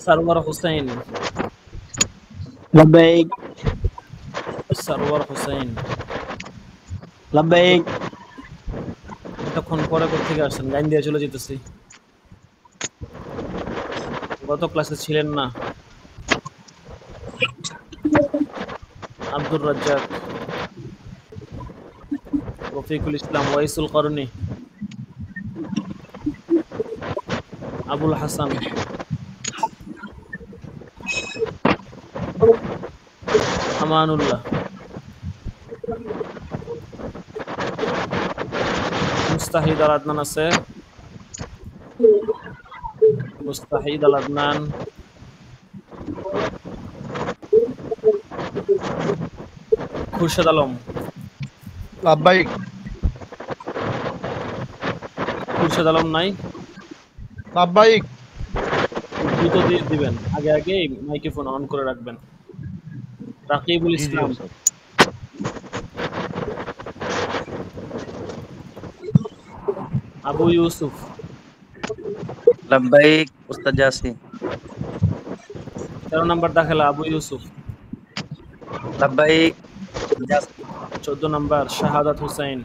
সারওয়ার হোসেন। لبيك সারওয়ার হোসেন। لبيك এতক্ষণ পরে কোথেকে আসছেন? গাইন দিয়ে চলে যেতেছি। গত ক্লাসে ছিলেন না। আব্দুর রাজ্জাক, রফিকুল ইসলাম, ওয়াইসুল করনি, আবুল হাসান, আমানুল্লাহ, মুস্তাহিদ আল আদনান আছে, মুস্তাহিদ আল আদনান, খুরশেদ আলম, লাব্বাইক খুরশেদ আলম নাই, লাব্বাইক দ্রুত দিয়ে দিবেন, আগে আগে মাইক্রোফোন অন করে রাখবেন। রাকিবুল জি জি ইসলাম, স্যার। আবু ইউসুফ, لبيك أستاذ ياسين 13 নম্বর দাখেলা আবু ইউসুফ। لبيك 14 নম্বর শাহাদাত হুসাইন।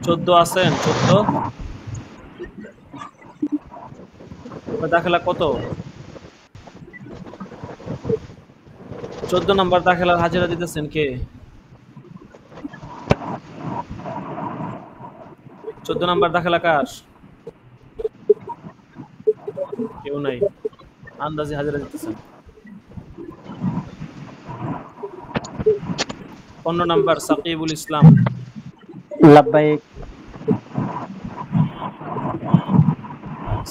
14 আছেন? 14 দাখেলা কত? 14 নম্বর দাখেলার হাজিরা দিতেছেন কে? 14 নম্বর দাখেলা কার? কেউ নাই, আন্দাজে হাজিরা দিতেছেন। 15 নম্বর সাকিবুল ইসলাম। لبيك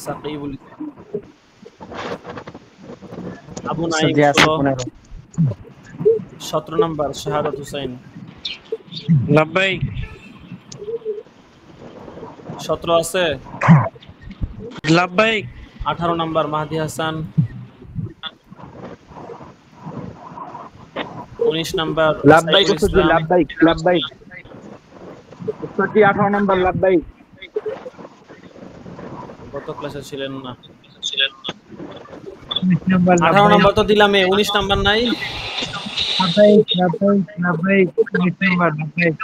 সাকিবুল ইসলাম। আবু أستاذ নাইম ياسين 16। 17 নম্বর শাহাদাত হুসাইন। লাব্বাইক 17 আছে? লাব্বাইক 18 নম্বর মাহদি হাসান। 19 নম্বর لبيك সাইফুল أستاذ ইসলাম। لبيك لبيك أستاذ 18 نمبر لبيك গত ক্লাসে ছিলেন না। 18 লাব্বাইক নম্বর তো দিলামে, 19 নম্বর নাই? লাব্বাইক 19 নাম্বার লাব্বাইক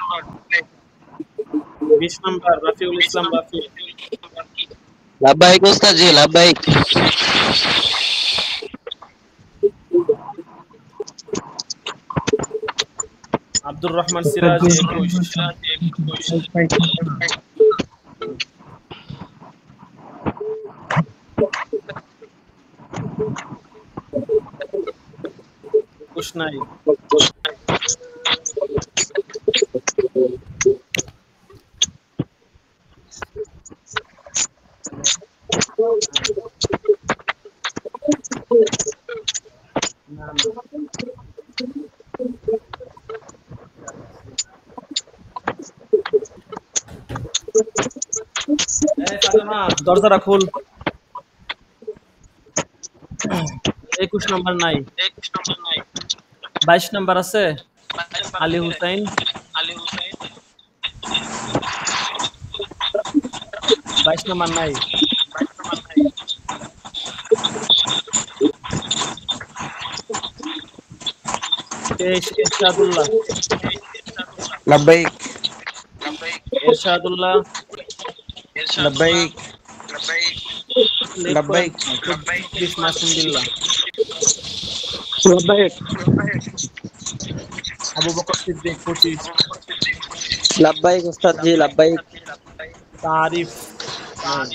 20 নম্বর রাফিউল ইসলাম রাফি। লাব্বাইক ওস্তাদ জি, লাব্বাইক। আব্দুর রহমান সিরাজ 21। কুশ নাই। না, না। এই ফাতেমা, দরজাটা খুল। 21 নম্বর নাই। 22 নম্বর আছে? আলী হুসাইন। 22 নম্বর নাই। এরশাদুল্লাহ। لبيك এরশাদুল্লাহ। لبيك لبيك 24 মাসুম বিল্লাহ। لبيك আবু বকর সিদ্দিক 25। লাব্বাইক ওস্তাদ জি, লাব্বাইক। তারিফ নাই।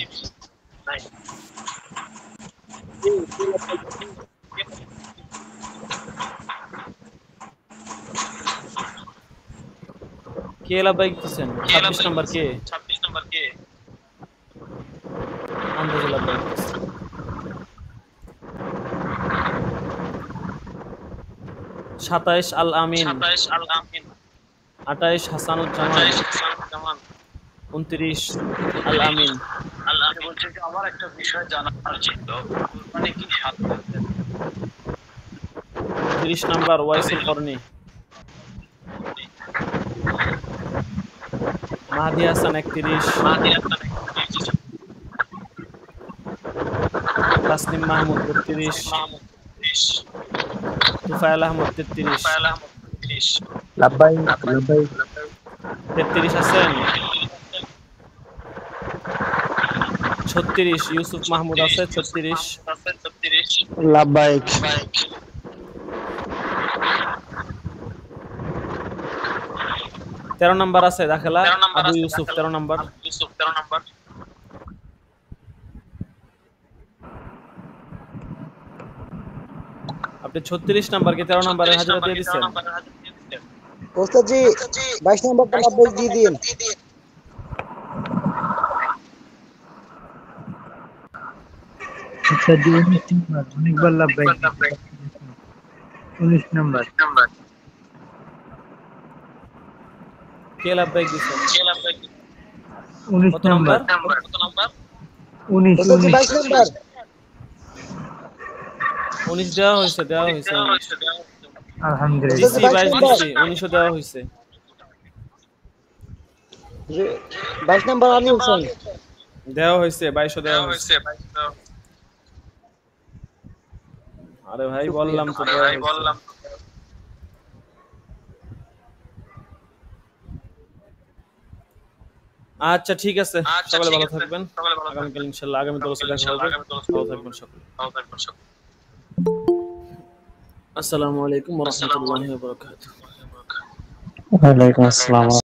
কে লাবাইক দিছেন? 26 নম্বর কে? আন্দাজে লাবাইক দিছেন। 27 আল আমিন। 28 হাসানুজ্জামান। 29 আল আমিন। আমার একটা বিষয় জানার ছিল, কুরবানি কি 7 বছর? 30 নম্বর ওয়াইসুল করনি। মাহদি হাসান 31। তাসনিম মাহমুদ 32, তুফাইল আহমদ 33, লাব্বাই লাব্বাই 33 আছেন, 36 ইউসুফ মাহমুদ আছে 36, লাব্বাইক 13 নাম্বার আছে দাখিলা আবু ইউসুফ 13 নাম্বার, আপনি 36 নাম্বারকে 13 নাম্বারের হাজিরা দিয়ে দিচ্ছেন। ওস্তাদ জি 22 নম্বরটা লাব্বাইক দিয়ে দিন। ওস্তাদ জি 19 নম্বর অনেকবার লাব্বাইক 19 নম্বর কে লাব্বাইক দিচ্ছেন? 19 কত নাম্বার? 19 ওস্তাদ জি 22 নম্বর 19 দেওয়া হয়েছে, দেওয়া হয়েছে। আলহামদুলিল্লাহ দিছি 22 দিছি, 19 দেওয়া হয়েছে। 22 নম্বর আলী হোসেন দেওয়া হয়েছে, 22 দেওয়া হয়েছে। আরে ভাই বললাম তো দেওয়া হয়েছে। আচ্ছা ঠিক আছে, সকালে ভালো থাকবেন। আগামীকাল ইনশাআল্লাহ আগামী দর্শে দেখা হবে। ভালো থাকবেন সকলে। আসসালামু আলাইকুম ওয়া রাহমাতুল্লাহি ওয়া বারাকাতুহু। ওয়ালাইকুম আসসালাম।